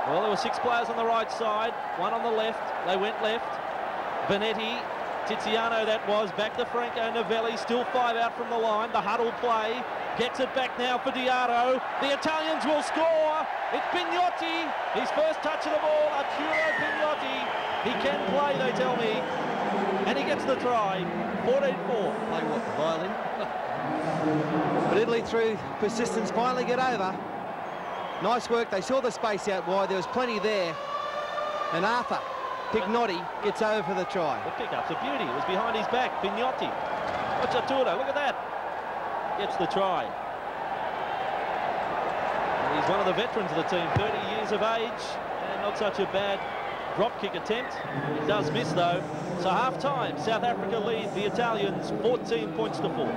Well, there were 6 players on the right side. 1 on the left. They went left. Benetti, Tiziano that was, back to Franco Novelli, still 5 out from the line. The huddle play, gets it back now for Diarra. The Italians will score. It's Pignotti, his first touch of the ball, Arturo Pignotti. He can play, they tell me, and he gets the try. 14-4. Play what, the violin? But Italy, through persistence, finally get over. Nice work. They saw the space out wide. There was plenty there. And Arthur Pignotti gets over for the try. The pickup's a beauty. It was behind his back. Pignotti. Watch Arturo. Look at that. Gets the try. And he's one of the veterans of the team. 30 years of age. And not such a bad drop kick attempt. It does miss, though. So half-time, South Africa lead the Italians 14 points to 4.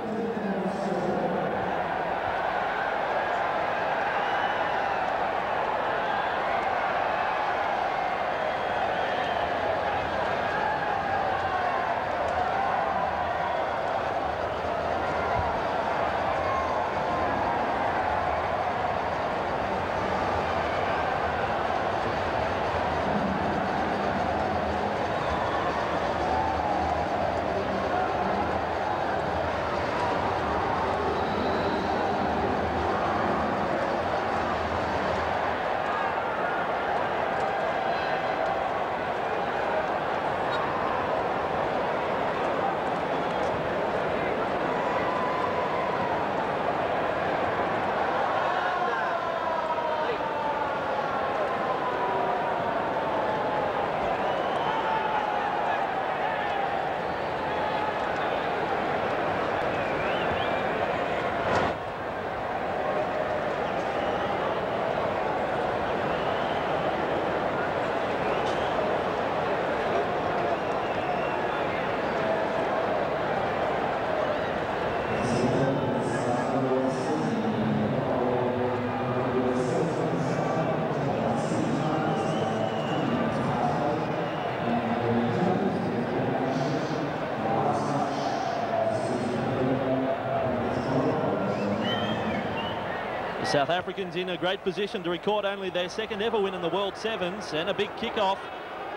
South Africans in a great position to record only their second ever win in the World Sevens, and a big kick-off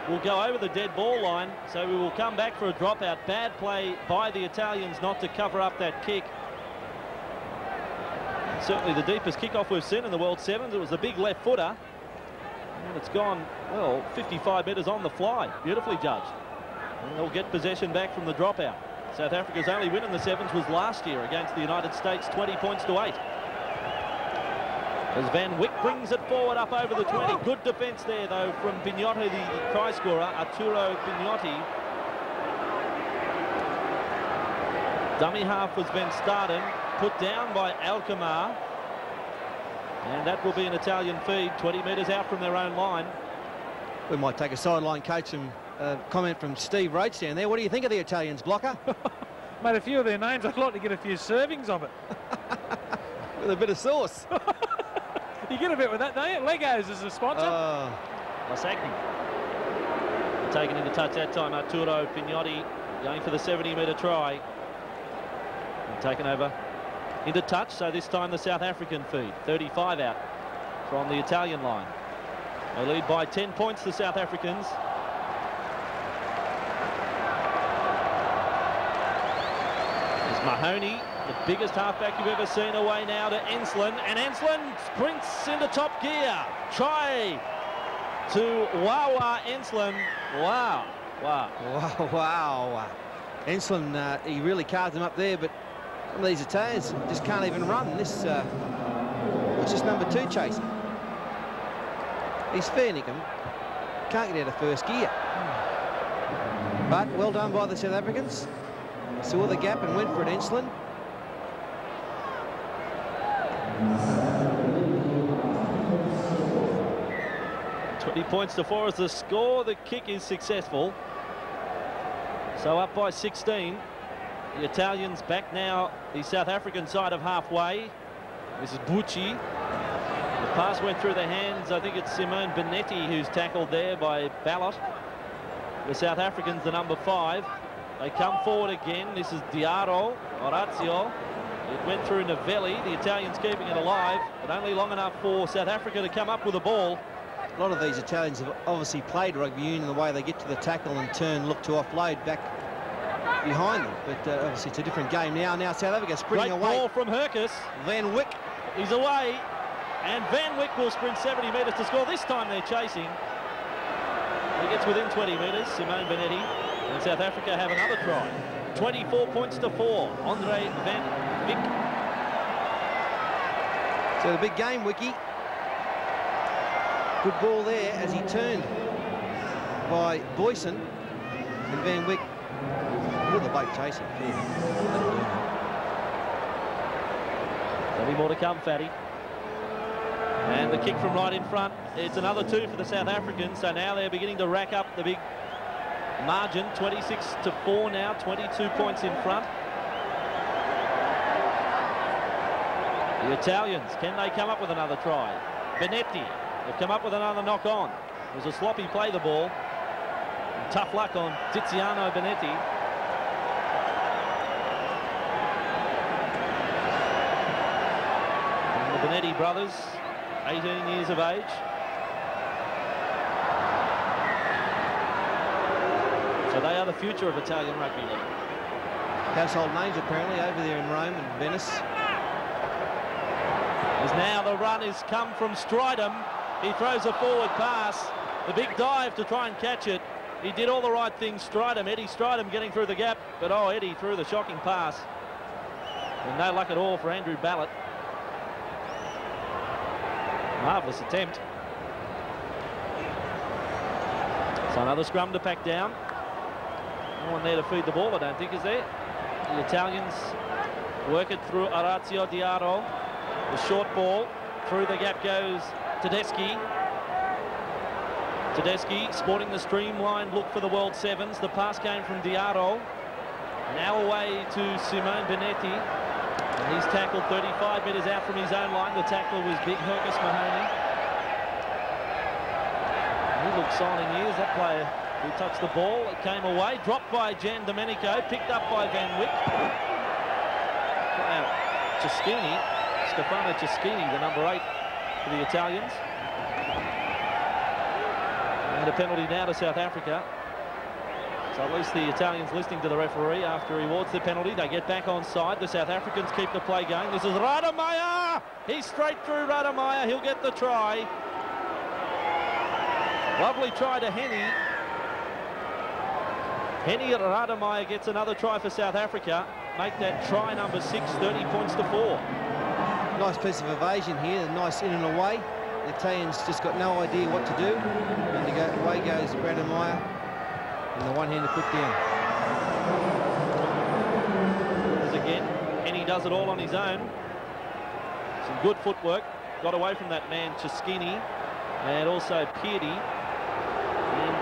will go over the dead ball line, so we will come back for a dropout. Bad play by the Italians not to cover up that kick. Certainly the deepest kick-off we've seen in the World Sevens. It was a big left footer, and it's gone, well, 55 metres on the fly. Beautifully judged. And they'll get possession back from the dropout. South Africa's only win in the sevens was last year against the United States, 20 points to 8. As Van Wyk brings it forward up over the 20. Good defence there, though, from Pignotti, the try scorer, Arturo Pignotti. Dummy half was Van Staden, put down by Alkmaar. And that will be an Italian feed, 20 metres out from their own line. We might take a sideline coach and comment from Steve Roach down there. What do you think of the Italians, Blocker? Mate, a few of their names, I'd like to get a few servings of it. With a bit of sauce. You get a bit with that, don't you? Legos is a sponsor. Lasagna. Taken into touch that time, Arturo Pignotti going for the 70-metre try. And taken over into touch, so this time the South African feed. 35 out from the Italian line. They lead by 10 points, the South Africans. There's Mahoney, the biggest halfback you've ever seen, away now to Ensslin, and Ensslin sprints into top gear. Try to Wawa Ensslin. Wow. Ensslin, he really carved him up there, but some of these Italians just can't even run. This it's just number 2 chasing. He's fair, Nickham. Can't get out of first gear. But well done by the South Africans. Saw the gap and went for it, Ensslin. Points to 4 as the score. The kick is successful. So up by 16. The Italians back now, the South African side of halfway. This is Bucci. The pass went through the hands. I think it's Simone Benetti who's tackled there by Ballot. The South Africans, the number 5. They come forward again. This is Diarra, Orazio. It went through Novelli. The Italians keeping it alive, but only long enough for South Africa to come up with the ball. A lot of these Italians have obviously played rugby union, the way they get to the tackle and turn, look to offload back behind them. But obviously it's a different game now. Now South Africa sprinting away. Great ball from Hercus. Van Wyk. He's away. And Van Wyk will sprint 70 metres to score. This time they're chasing. He gets within 20 metres, Simone Benetti. And South Africa have another try. 24 points to 4. Andre Van Wyk. So the big game, Wiki. Good ball there as he turned by Boyson, and Van Wyk with the boat chasing. There'll be more to come, Fatty. And the kick from right in front. It's another 2 for the South Africans. So now they're beginning to rack up the big margin. 26 to 4 now, 22 points in front. The Italians, can they come up with another try? Benetti. They've come up with another knock-on. It was a sloppy play, the ball. And tough luck on Tiziano Benetti. And the Benetti brothers, 18 years of age. So they are the future of Italian rugby league. Household names apparently over there in Rome and Venice. As now the run has come from Stridham. He throws a forward pass. The big dive to try and catch it. He did all the right things, Stridham. Eddie Stridham getting through the gap. But, oh, Eddie threw the shocking pass. And no luck at all for Andrew Ballot. Marvellous attempt. So another scrum to pack down. No one there to feed the ball, I don't think, is there? The Italians work it through Orazio Diarra. The short ball. Through the gap goes Tedeschi. Tedeschi sporting the streamlined look for the World Sevens. The pass came from Diarra. Now away to Simone Benetti. And he's tackled 35 metres out from his own line. The tackler was big Hercus Mahoney. He looked signing years, that player who touched the ball. It came away, dropped by Jan Domenico, picked up by Van Wyk. Cestini, Stefano Cestini, the number 8 for the Italians. And a penalty now to South Africa. So at least the Italians listening to the referee after he awards the penalty. They get back on side. The South Africans keep the play going. This is Rademeyer. He's straight through Rademeyer. He'll get the try. Lovely try to Henny. Henny Rademeyer gets another try for South Africa. Make that try number 6, 30 points to 4. Nice piece of evasion here, nice in and away. The Italians just got no idea what to do. And away goes Rademeyer, and the one-handed put down. As again, Henny does it all on his own. Some good footwork. Got away from that man, Cescini, and also Peardy. And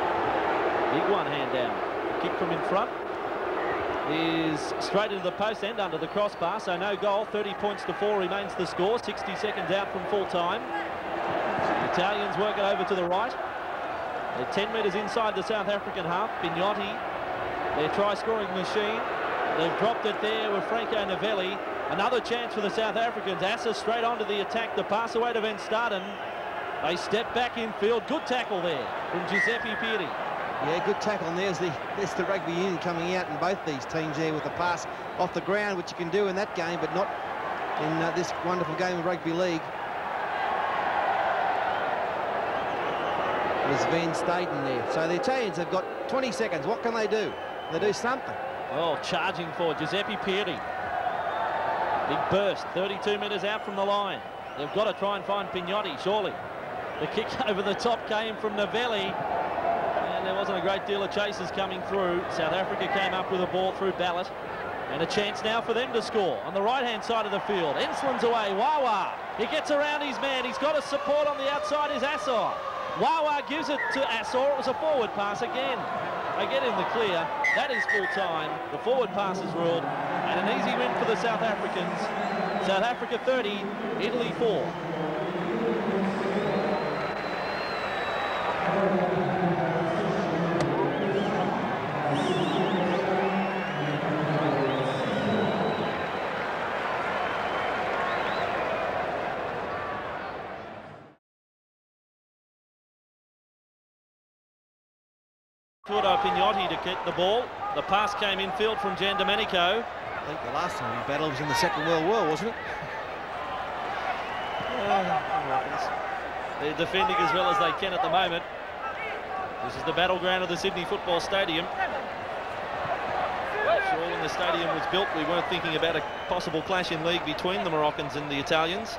big one-hand down. Kick from in front is straight into the post end under the crossbar, so no goal. 30 points to 4 remains the score. 60 seconds out from full time. The Italians work it over to the right. They're 10 metres inside the South African half. Pignotti, their try-scoring machine. They've dropped it there with Franco Novelli. Another chance for the South Africans. Asa straight onto the attack. The pass away to Van Staden. They step back infield. Good tackle there from Giuseppe Peardy. Yeah, good tackle, and there's the rugby union coming out in both these teams there with a pass off the ground, which you can do in that game, but not in this wonderful game of rugby league. There's Van Staden there. So the Italians have got 20 seconds. What can they do? They do something. Oh, charging for Giuseppe Peardy. Big burst, 32 metres out from the line. They've got to try and find Pignotti, surely. The kick over the top came from Novelli. And there wasn't a great deal of chasers coming through. South Africa came up with a ball through Ballot. And a chance now for them to score on the right-hand side of the field. Enslin's away. Wawa. He gets around his man. He's got a support on the outside is Assor. Wawa gives it to Assor. It was a forward pass again. They get in the clear. That is full time. The forward pass is ruled. And an easy win for the South Africans. South Africa 30, Italy 4. Pignotti to get the ball. The pass came infield from Gian Domenico. I think the last time he battled was in the Second World War, wasn't it? They're defending as well as they can at the moment. This is the battleground of the Sydney Football Stadium. Sure, when the stadium was built, we weren't thinking about a possible clash in league between the Moroccans and the Italians.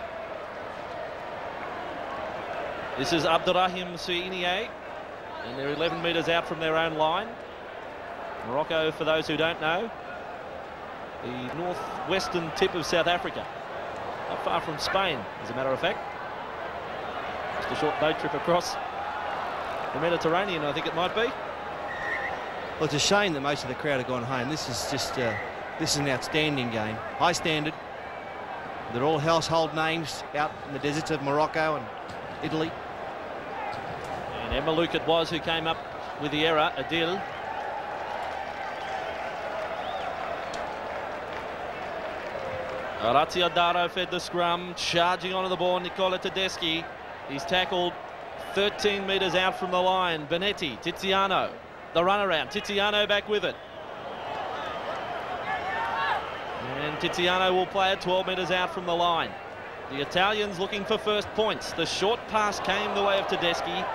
This is Abdurrahim Suinier. And they're 11 metres out from their own line. Morocco, for those who don't know, the northwestern tip of South Africa. Not far from Spain, as a matter of fact. Just a short boat trip across the Mediterranean, I think it might be. Well, it's a shame that most of the crowd have gone home. This is just, this is an outstanding game. High standard. They're all household names out in the deserts of Morocco and Italy. And Emma Luke it was who came up with the error, Adil. Orazio Daro fed the scrum, charging onto the ball, Nicola Tedeschi. He's tackled 13 metres out from the line. Benetti, Tiziano, the runaround. Tiziano back with it. And Tiziano will play it 12 metres out from the line. The Italians looking for first points. The short pass came the way of Tedeschi.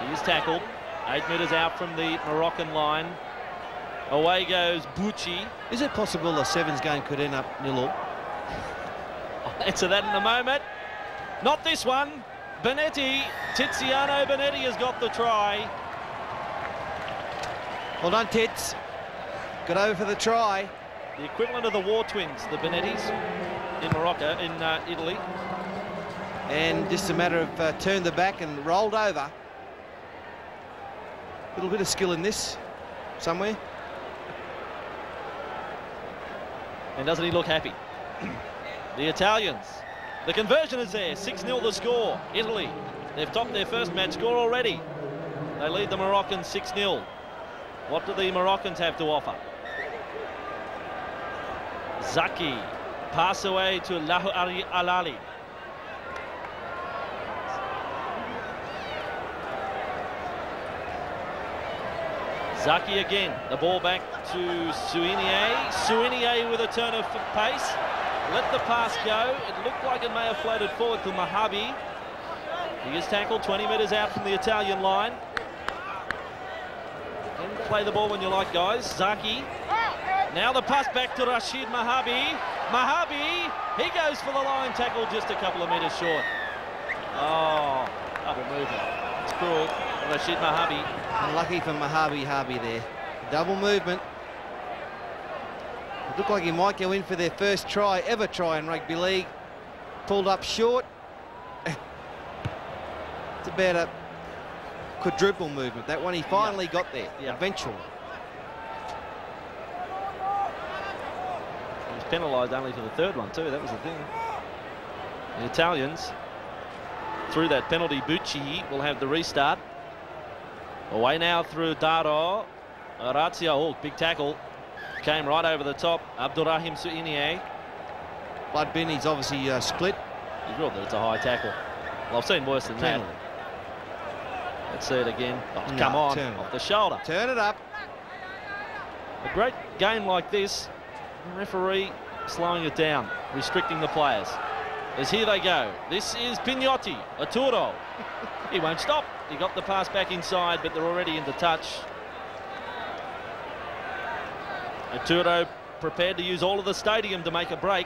He is tackled 8 metres out from the Moroccan line. Away goes Bucci. Is it possible the Sevens game could end up 0-0? I'll answer that in a moment. Not this one. Benetti, Tiziano Benetti has got the try. Well done, Tits. Got over for the try. The equivalent of the War Twins, the Benettis, in Morocco, in Italy. And just a matter of turned the back and rolled over. A little bit of skill in this somewhere. And doesn't he look happy? The Italians. The conversion is there. 6-0 the score. Italy. They've topped their first match score already. They lead the Moroccans 6-0. What do the Moroccans have to offer? Zaki. Pass away to Lahu Alali. Zaki again, the ball back to Suinier. Suinier with a turn of pace. Let the pass go. It looked like it may have floated forward to Mahabi. He is tackled 20 metres out from the Italian line. And play the ball when you like, guys. Zaki. Now the pass back to Rashid Mahabi. Mahabi, he goes for the line tackle just a couple of metres short. Oh, double movement. It's cruel. Rashid Mahabi. Unlucky for Mahabi there. Double movement. It looked like he might go in for their first try, ever try in rugby league. Pulled up short. It's about a quadruple movement. That one, he finally got there, eventually. He was penalised only for the third one too, that was the thing. The Italians, through that penalty, Bucci will have the restart. Away now through Daro. Orazio, oh, big tackle. Came right over the top. Abdurrahim Suinie. Blood bin, he's obviously split. He's ruled that it's a high tackle. Well, I've seen worse than that. Let's see it again. Oh, No, come on, turn. off the shoulder. Turn it up. A great game like this, the referee slowing it down, restricting the players. As here they go. This is Pignotti, Arturo. He won't stop. He got the pass back inside, but they're already into touch. Arturo prepared to use all of the stadium to make a break.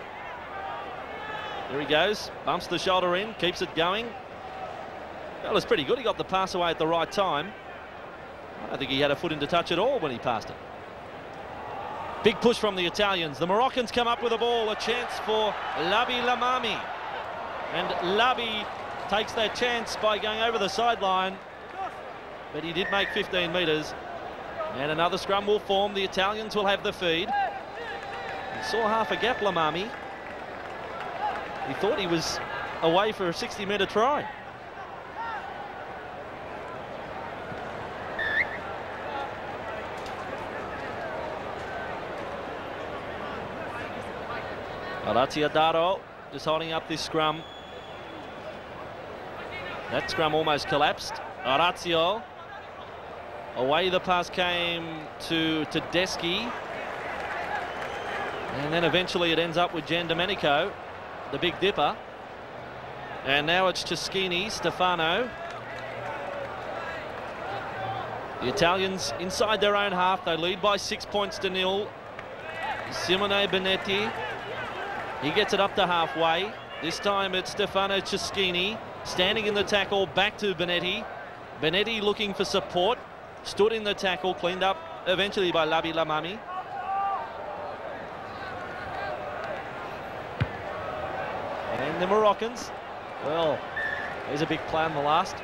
Here he goes, bumps the shoulder in, keeps it going. Well, it's pretty good. He got the pass away at the right time. I don't think he had a foot into touch at all when he passed it. Big push from the Italians. The Moroccans come up with the ball. A chance for Labi Lamami. And Labi takes that chance by going over the sideline. But he did make 15 metres. And another scrum will form. The Italians will have the feed. He saw half a gap, Lamami. He thought he was away for a 60-metre try. Orazio Daro just holding up this scrum. That scrum almost collapsed. Orazio. Away the pass came to Tedeschi. And then eventually it ends up with Gian Domenico, the Big Dipper. And now it's Ceschini, Stefano. The Italians inside their own half. They lead by 6 points to 0. Simone Benetti. He gets it up to halfway. This time it's Stefano Ceschini standing in the tackle, back to Benetti. Benetti looking for support. Stood in the tackle, cleaned up eventually by Labi Lamami. And the Moroccans, well, there's a big play on the last.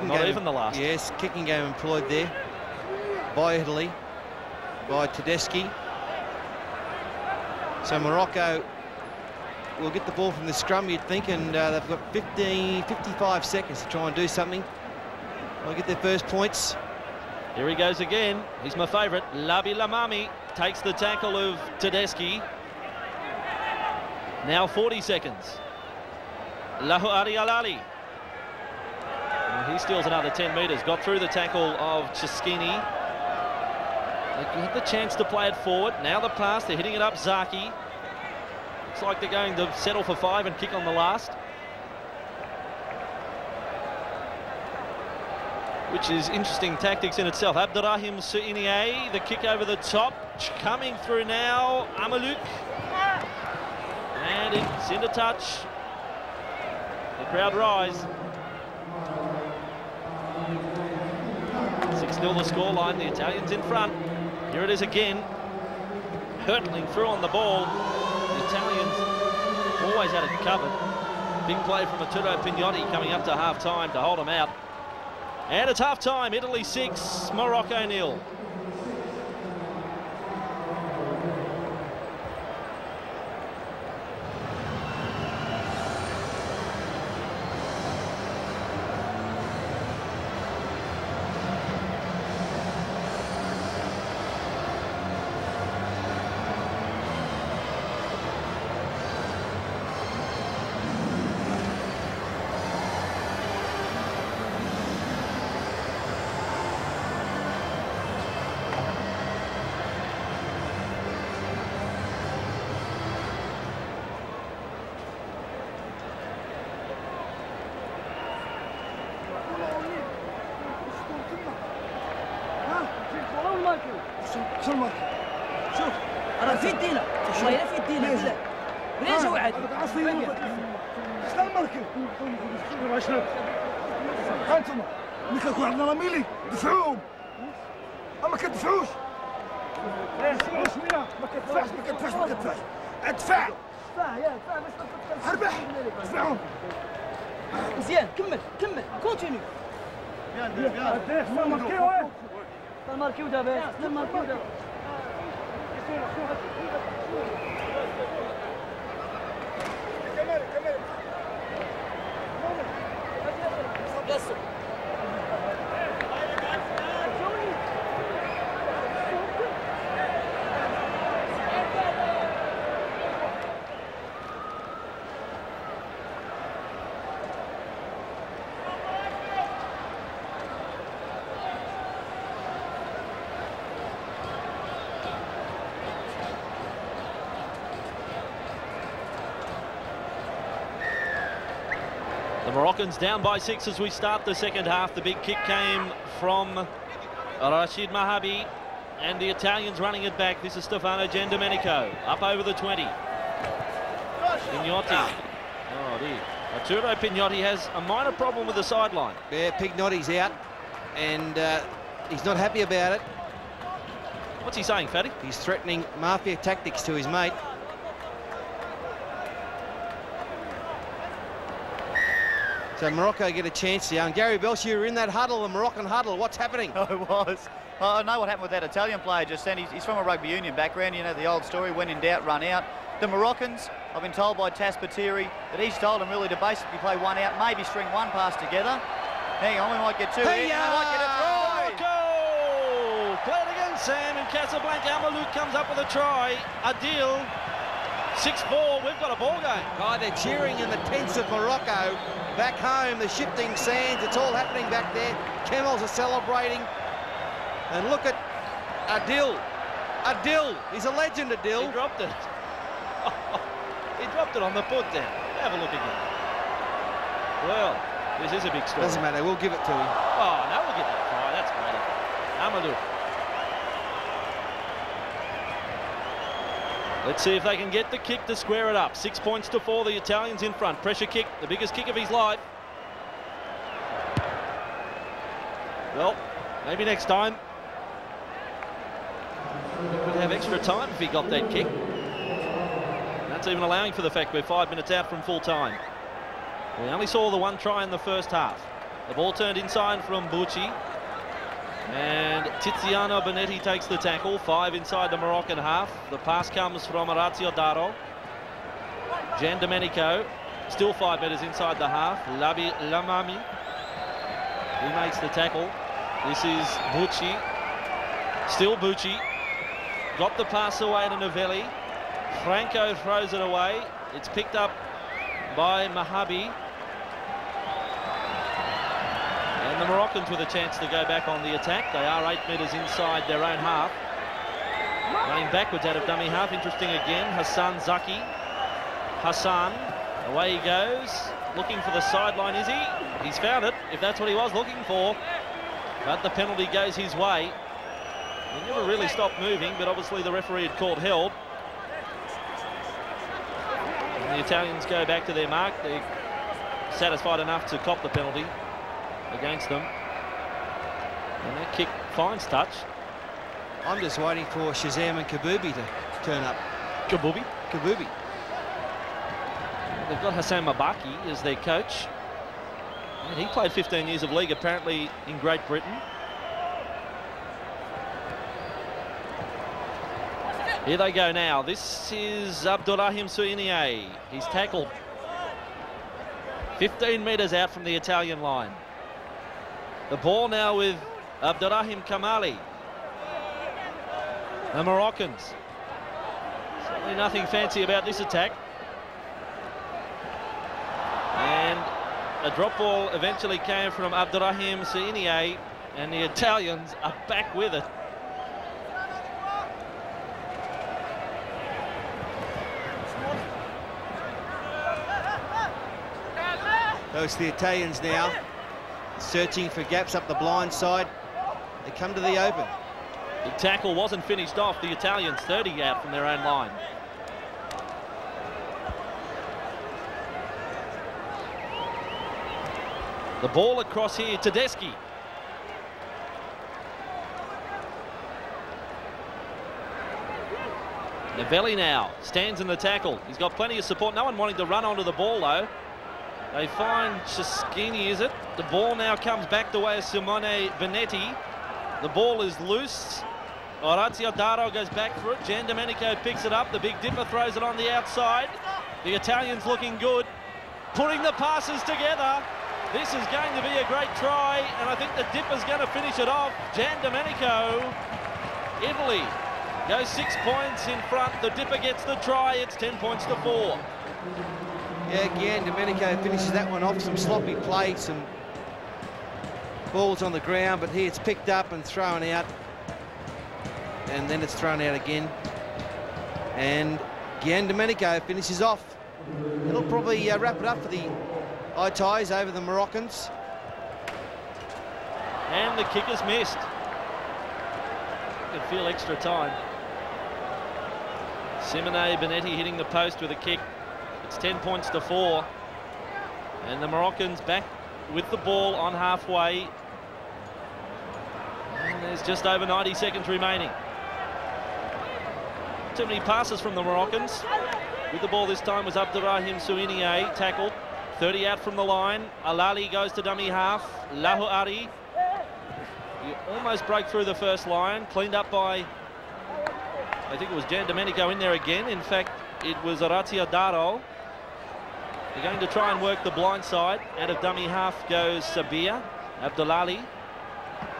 Not even the last. Yes, kicking game employed there by Italy, by Tedeschi. So Morocco will get the ball from the scrum, you'd think, and they've got 55 seconds to try and do something. They'll get their first points. Here he goes again. He's my favourite. Labi Lamami takes the tackle of Tedeschi. Now 40 seconds. Lahu Arialali. He steals another 10 metres. Got through the tackle of Ceschini. They had the chance to play it forward. Now the pass. They're hitting it up. Zaki. Looks like they're going to settle for 5 and kick on the last. Which is interesting tactics in itself. Abdurrahim Suinie, the kick over the top. Coming through now. Amaluk. And it's into touch. The crowd rise. 6-0 the scoreline. The Italians in front. Here it is again. Hurtling through on the ball. The Italians always had it covered. Big play from Arturo Pignotti coming up to half-time to hold them out. And it's half-time. Italy 6, Morocco 0. شو الماركة؟ شوف أنا في الدينا والله في الدينا كله ليش وعد؟ شو الماركة؟ أنتم نكاكو عندنا ميلي دفعوهم أما كتدفعوش ما كتدفعش ادفع اربح ادفعهم مزيان كمل كونتينيو الماركيو دابا الماركيو دابا The Moroccans down by 6 as we start the second half. The big kick came from Rashid Mahabi, and the Italians running it back. This is Stefano Giandomenico up over the 20. Pignotti. Oh dear. Arturo Pignotti has a minor problem with the sideline. Yeah, Pignotti's out, and he's not happy about it. What's he saying, Fatty? He's threatening mafia tactics to his mate. So Morocco get a chance here. And Gary Belch, you were in that huddle, the Moroccan huddle. What's happening? Oh, it was. I know what happened with that Italian player just then. He's from a rugby union background. You know the old story, when in doubt, run out. The Moroccans, I've been told by Tas Patiri that he's told them really to basically play one out, maybe string one pass together. Hang on, we might get two here. We might get a try. Morocco! Played against Sam in Casablanca. Amalou comes up with a try. Adil. 6-4, we've got a ball game. Oh, they're cheering in the tents of Morocco. Back home, the shifting sands, it's all happening back there. Camels are celebrating. And look at Adil. Adil, he's a legend, Adil. He dropped it. He dropped it on the foot there. Have a look again. Well, this is a big story. Doesn't matter, we'll give it to him. Oh, no, we'll give it a try. That's great. Amadou. Let's see if they can get the kick to square it up. 6 points to 4, the Italians in front. Pressure kick, the biggest kick of his life. Well, maybe next time. He could have extra time if he got that kick. That's even allowing for the fact we're 5 minutes out from full time. We only saw the one try in the first half. The ball turned inside from Bucci. And Tiziano Bonetti takes the tackle. 5 inside the Moroccan half. The pass comes from Orazio Daro. Giandomenico, still 5 metres inside the half. Lamami, he makes the tackle. This is Bucci. Still Bucci. Got the pass away to Novelli. Franco throws it away. It's picked up by Mahabi. And the Moroccans with a chance to go back on the attack. They are 8 metres inside their own half. Running backwards out of dummy half. Interesting again. Hassan Zaki. Hassan, away he goes. Looking for the sideline, is he? He's found it, if that's what he was looking for. But the penalty goes his way. He never really stopped moving, but obviously the referee had called held. And the Italians go back to their mark. They're satisfied enough to cop the penalty against them. And that kick finds touch. I'm just waiting for Shazam and Kabubi to turn up. Kabubi? Kabubi. They've got Hassan Mabaki as their coach. And he played 15 years of league apparently in Great Britain. Here they go now. This is Abdurrahim Suinier. He's tackled 15 metres out from the Italian line. The ball now with Abdurrahim Kamali. The Moroccans. Certainly nothing fancy about this attack. And a drop ball eventually came from Abdurrahim Suinier, and the Italians are back with it. Those the Italians now, searching for gaps up the blind side. They come to the open. The tackle wasn't finished off. The Italians 30 out from their own line. The ball across here, Tedeschi. Novelli now stands in the tackle. He's got plenty of support. No one wanting to run onto the ball, though. They find Cescini, is it? The ball now comes back the way of Simone Benetti. The ball is loose. Orazio Daro goes back for it. Gian Domenico picks it up. The Big Dipper throws it on the outside. The Italians looking good. Putting the passes together. This is going to be a great try, and I think the Dipper's going to finish it off. Gian Domenico. Italy goes 6 points in front. The Dipper gets the try. It's 10 points to 4. Yeah, Gian Domenico finishes that one off. Some sloppy play, some balls on the ground, but here it's picked up and thrown out. And then it's thrown out again. And Gian Domenico finishes off. It'll probably wrap it up for the Ties over the Moroccans. And the kick is missed. Could feel extra time. Simone Benetti hitting the post with a kick. It's 10 points to 4. And the Moroccans back with the ball on halfway. And there's just over 90 seconds remaining. Too many passes from the Moroccans. With the ball this time was Abdurrahim Suinier, tackled. 30 out from the line. Alali goes to dummy half. Lahuari. He almost broke through the first line. Cleaned up by, I think it was Gian Domenico in there again. In fact, it was Orazio Daro. They're going to try and work the blind side. Out of dummy half goes Sabir Abdullali.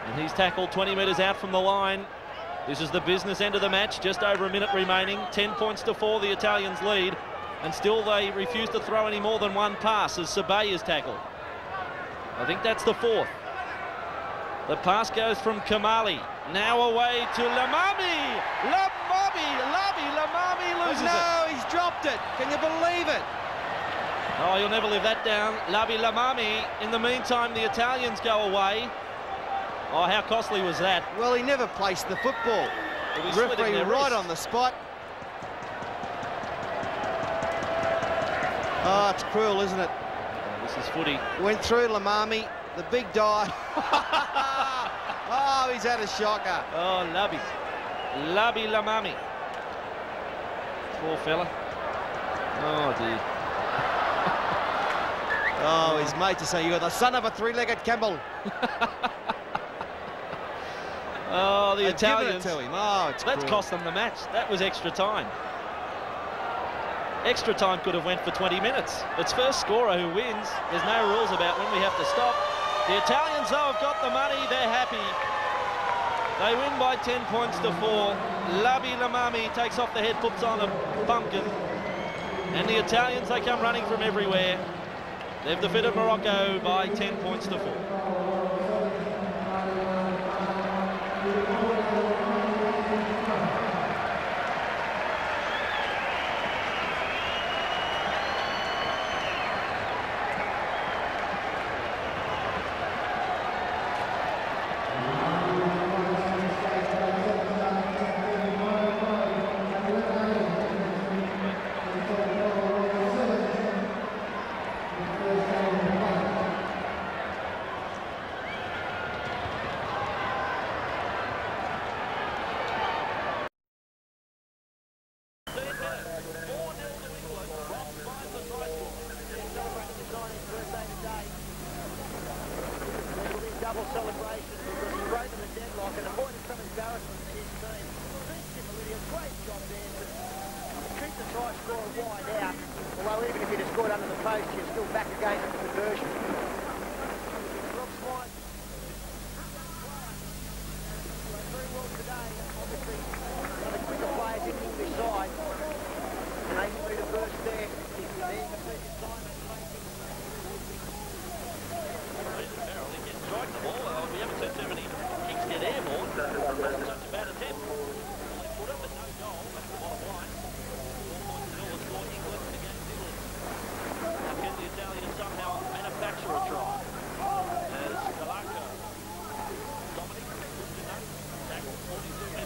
And he's tackled 20 metres out from the line. This is the business end of the match. Just over a minute remaining. 10 points to 4, the Italians lead. And still they refuse to throw any more than one pass as Sabay is tackled. I think that's the 4th. The pass goes from Kamali. Now away to Lamami. Lamami loses it. No, he's dropped it. Can you believe it? Oh, you'll never live that down. Lamami. In the meantime, the Italians go away. Oh, how costly was that? Well, he never placed the football. Referee right on the spot. Oh, it's cruel, isn't it? This is footy. Went through Lamami, the big dive. Oh, he's had a shocker. Oh, Labi Lamami. Poor fella. Oh, dear. Oh, his mate to say, you're the son of a three-legged Campbell. Oh, the Italians. Given it to him. Oh, it's That's cruel. cost them the match. That was extra time. Extra time could have went for 20 minutes. It's first scorer who wins. There's no rules about when we have to stop. The Italians, though, have got the money. They're happy. They win by 10 points to 4. Labi Lamami takes off the head, puts on a pumpkin. And the Italians, they come running from everywhere. They've defeated Morocco by 10 points to 4. Double celebration because he broken the deadlock and avoided some embarrassment for his team. Great job there to keep the try scorer wide out. Although even if he'd have scored under the post, you're still back against the conversion. Brooks White played very well today. Obviously, one of the quicker players in the English side. And they can be the first there. Then the second time and making. Strike the ball. We haven't seen too many kicks get airborne. Such a bad attempt. Left footer, but no goal. That's the bottom line. 4 points to 0 for England against Italy. Now can the Italians somehow manufacture a try? As Calaco. Dominic, tackle 42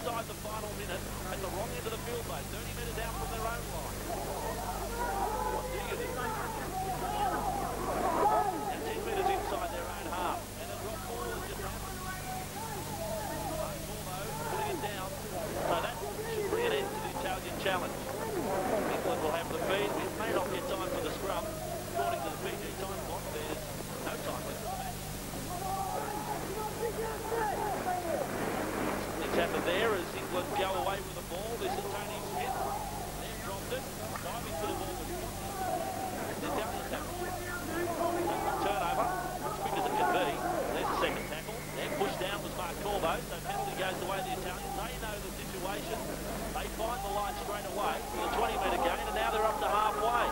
inside the final minute at the wrong end of the field, though. 30 metres out from their own line. What do you do? And 10 metres inside their own half. And a drop ball has just happened. Mark Corbo putting it down. So that should bring an end to the Italian challenge. England will have the feed. We may not get time for the scrum. According to the PG time clock, there's no time left for the match. Things happen there as England go away with the ball. This is Tony Smith. They've dropped it. Diving for the ball with the Italians have it. Turnover, as quick as it can be. There's a second tackle. Then pushed down was Mark Corbo, so penalty goes the way of the Italians. They know the situation. They find the line straight away with a 20-metre gain, and now they're up to halfway.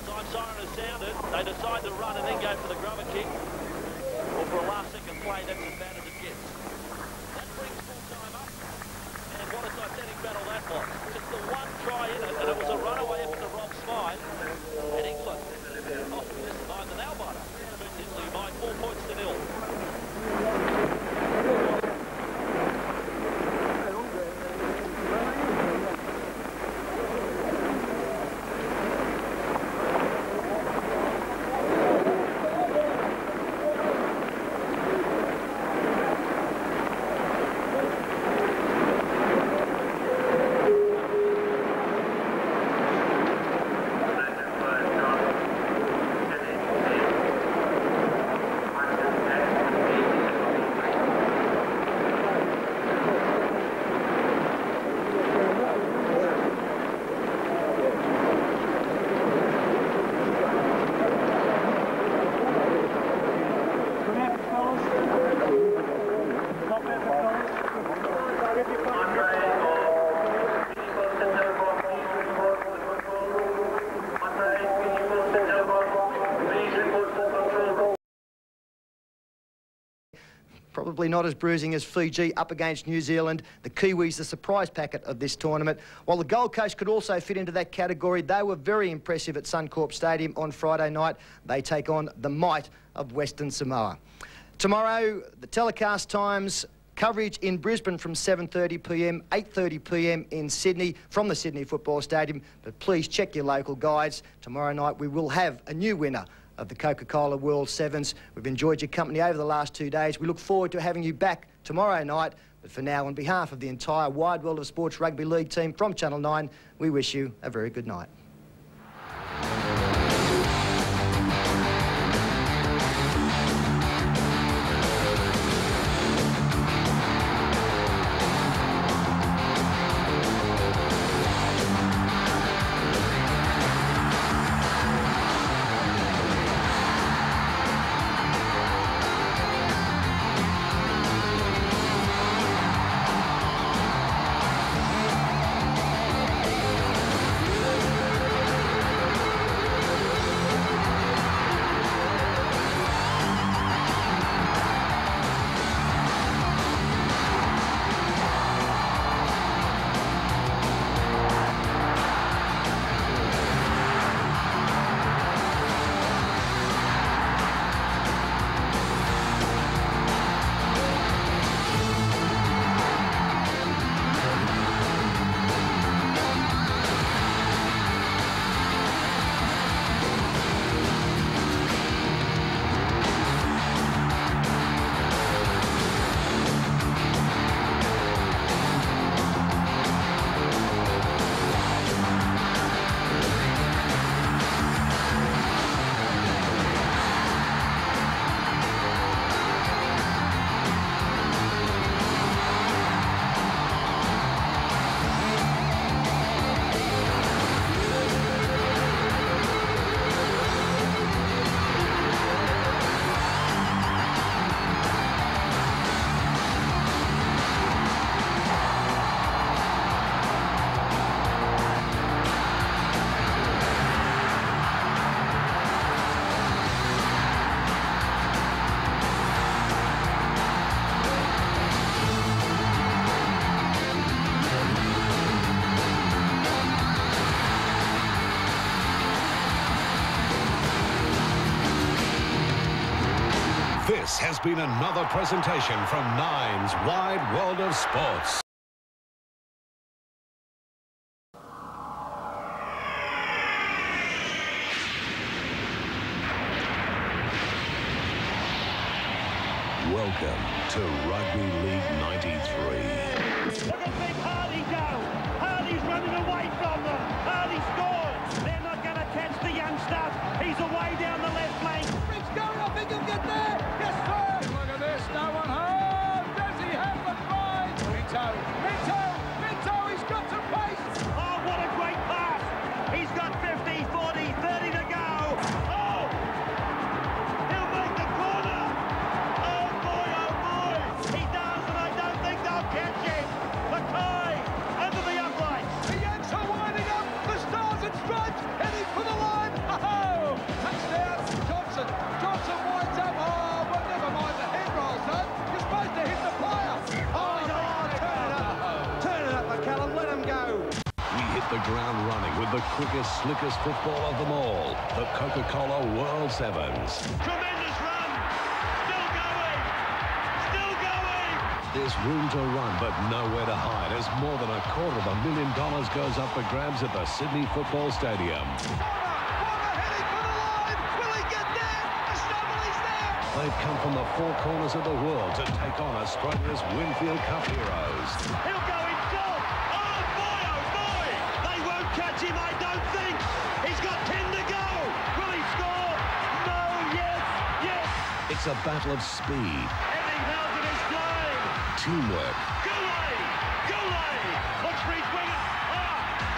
Time siren has sounded. They decide to run and then go for the grubber kick. Or for a last-second play, that's as bad as it gets. That brings full time up. And what a titanic battle that was. Just the one try in it, and it was a runaway effort to Rob Smythe. And England, this survived the nail-biter. Turns Italy by 4 points to 0. Probably not as bruising as Fiji up against New Zealand. The Kiwis, the surprise packet of this tournament. While the Gold Coast could also fit into that category, they were very impressive at Suncorp Stadium on Friday night. They take on the might of Western Samoa. Tomorrow, the telecast times, coverage in Brisbane from 7:30 p.m, 8:30 p.m. in Sydney from the Sydney Football Stadium. But please check your local guides. Tomorrow night we will have a new winner of the Coca-Cola World Sevens. We've enjoyed your company over the last 2 days. We look forward to having you back tomorrow night. But for now, on behalf of the entire wide world of sports rugby league team from Channel 9, we wish you a very good night. This has been another presentation from Nine's Wide World of Sports. Welcome to Rugby League 93. Look at Big Hardy go. Hardy's running away from them. Hardy scores. They're not going to catch the youngster. He's away down the left flank. Rick's going. I think he'll get there. Yes, sir. Look at this. No one home. Does he have the prize? Minto. He's got some pace. Oh, what a great pass. He's got 50, 40, 30 to go. Oh, he'll make the corner. Oh, boy. He does, and I don't think they'll catch him. Mackay under the uprights. The Yanks are winding up. The Stars and Stripes heading for the line. Oh, touchdown, Johnson. Johnson winds up. Oh, well, never mind the head roll, son. You're supposed to hit the player. Oh, turn it up. Turn it up, McCallum. Let him go. We hit the ground running with the quickest, slickest football of them all, the Coca-Cola World Sevens. Tremendous run. Still going. Still going. There's room to run, but nowhere to hide as more than $250,000 goes up for grabs at the Sydney Football Stadium. They've come from the four corners of the world to take on Australia's Winfield Cup heroes. He'll go in goal. Oh, boy. They won't catch him, I don't think. He's got 10 to go. Will he score? No, yes. It's a battle of speed, Eddinghausen is flying. teamwork, Goulet. Looks for his winger.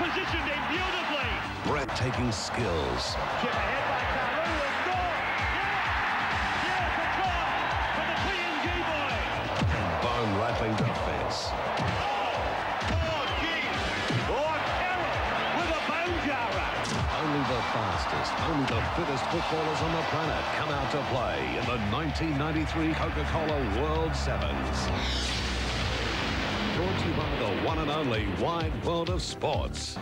Positioned him beautifully. breathtaking skills, Chip ahead by Taru will score. Yes, a try for the PNG boy. and bone-rattling defence. Carroll with a bone jarrer. Only the fastest, only the fittest footballers on the planet come out to play in the 1993 Coca-Cola World Sevens. Brought to you by the one and only Wide World of Sports.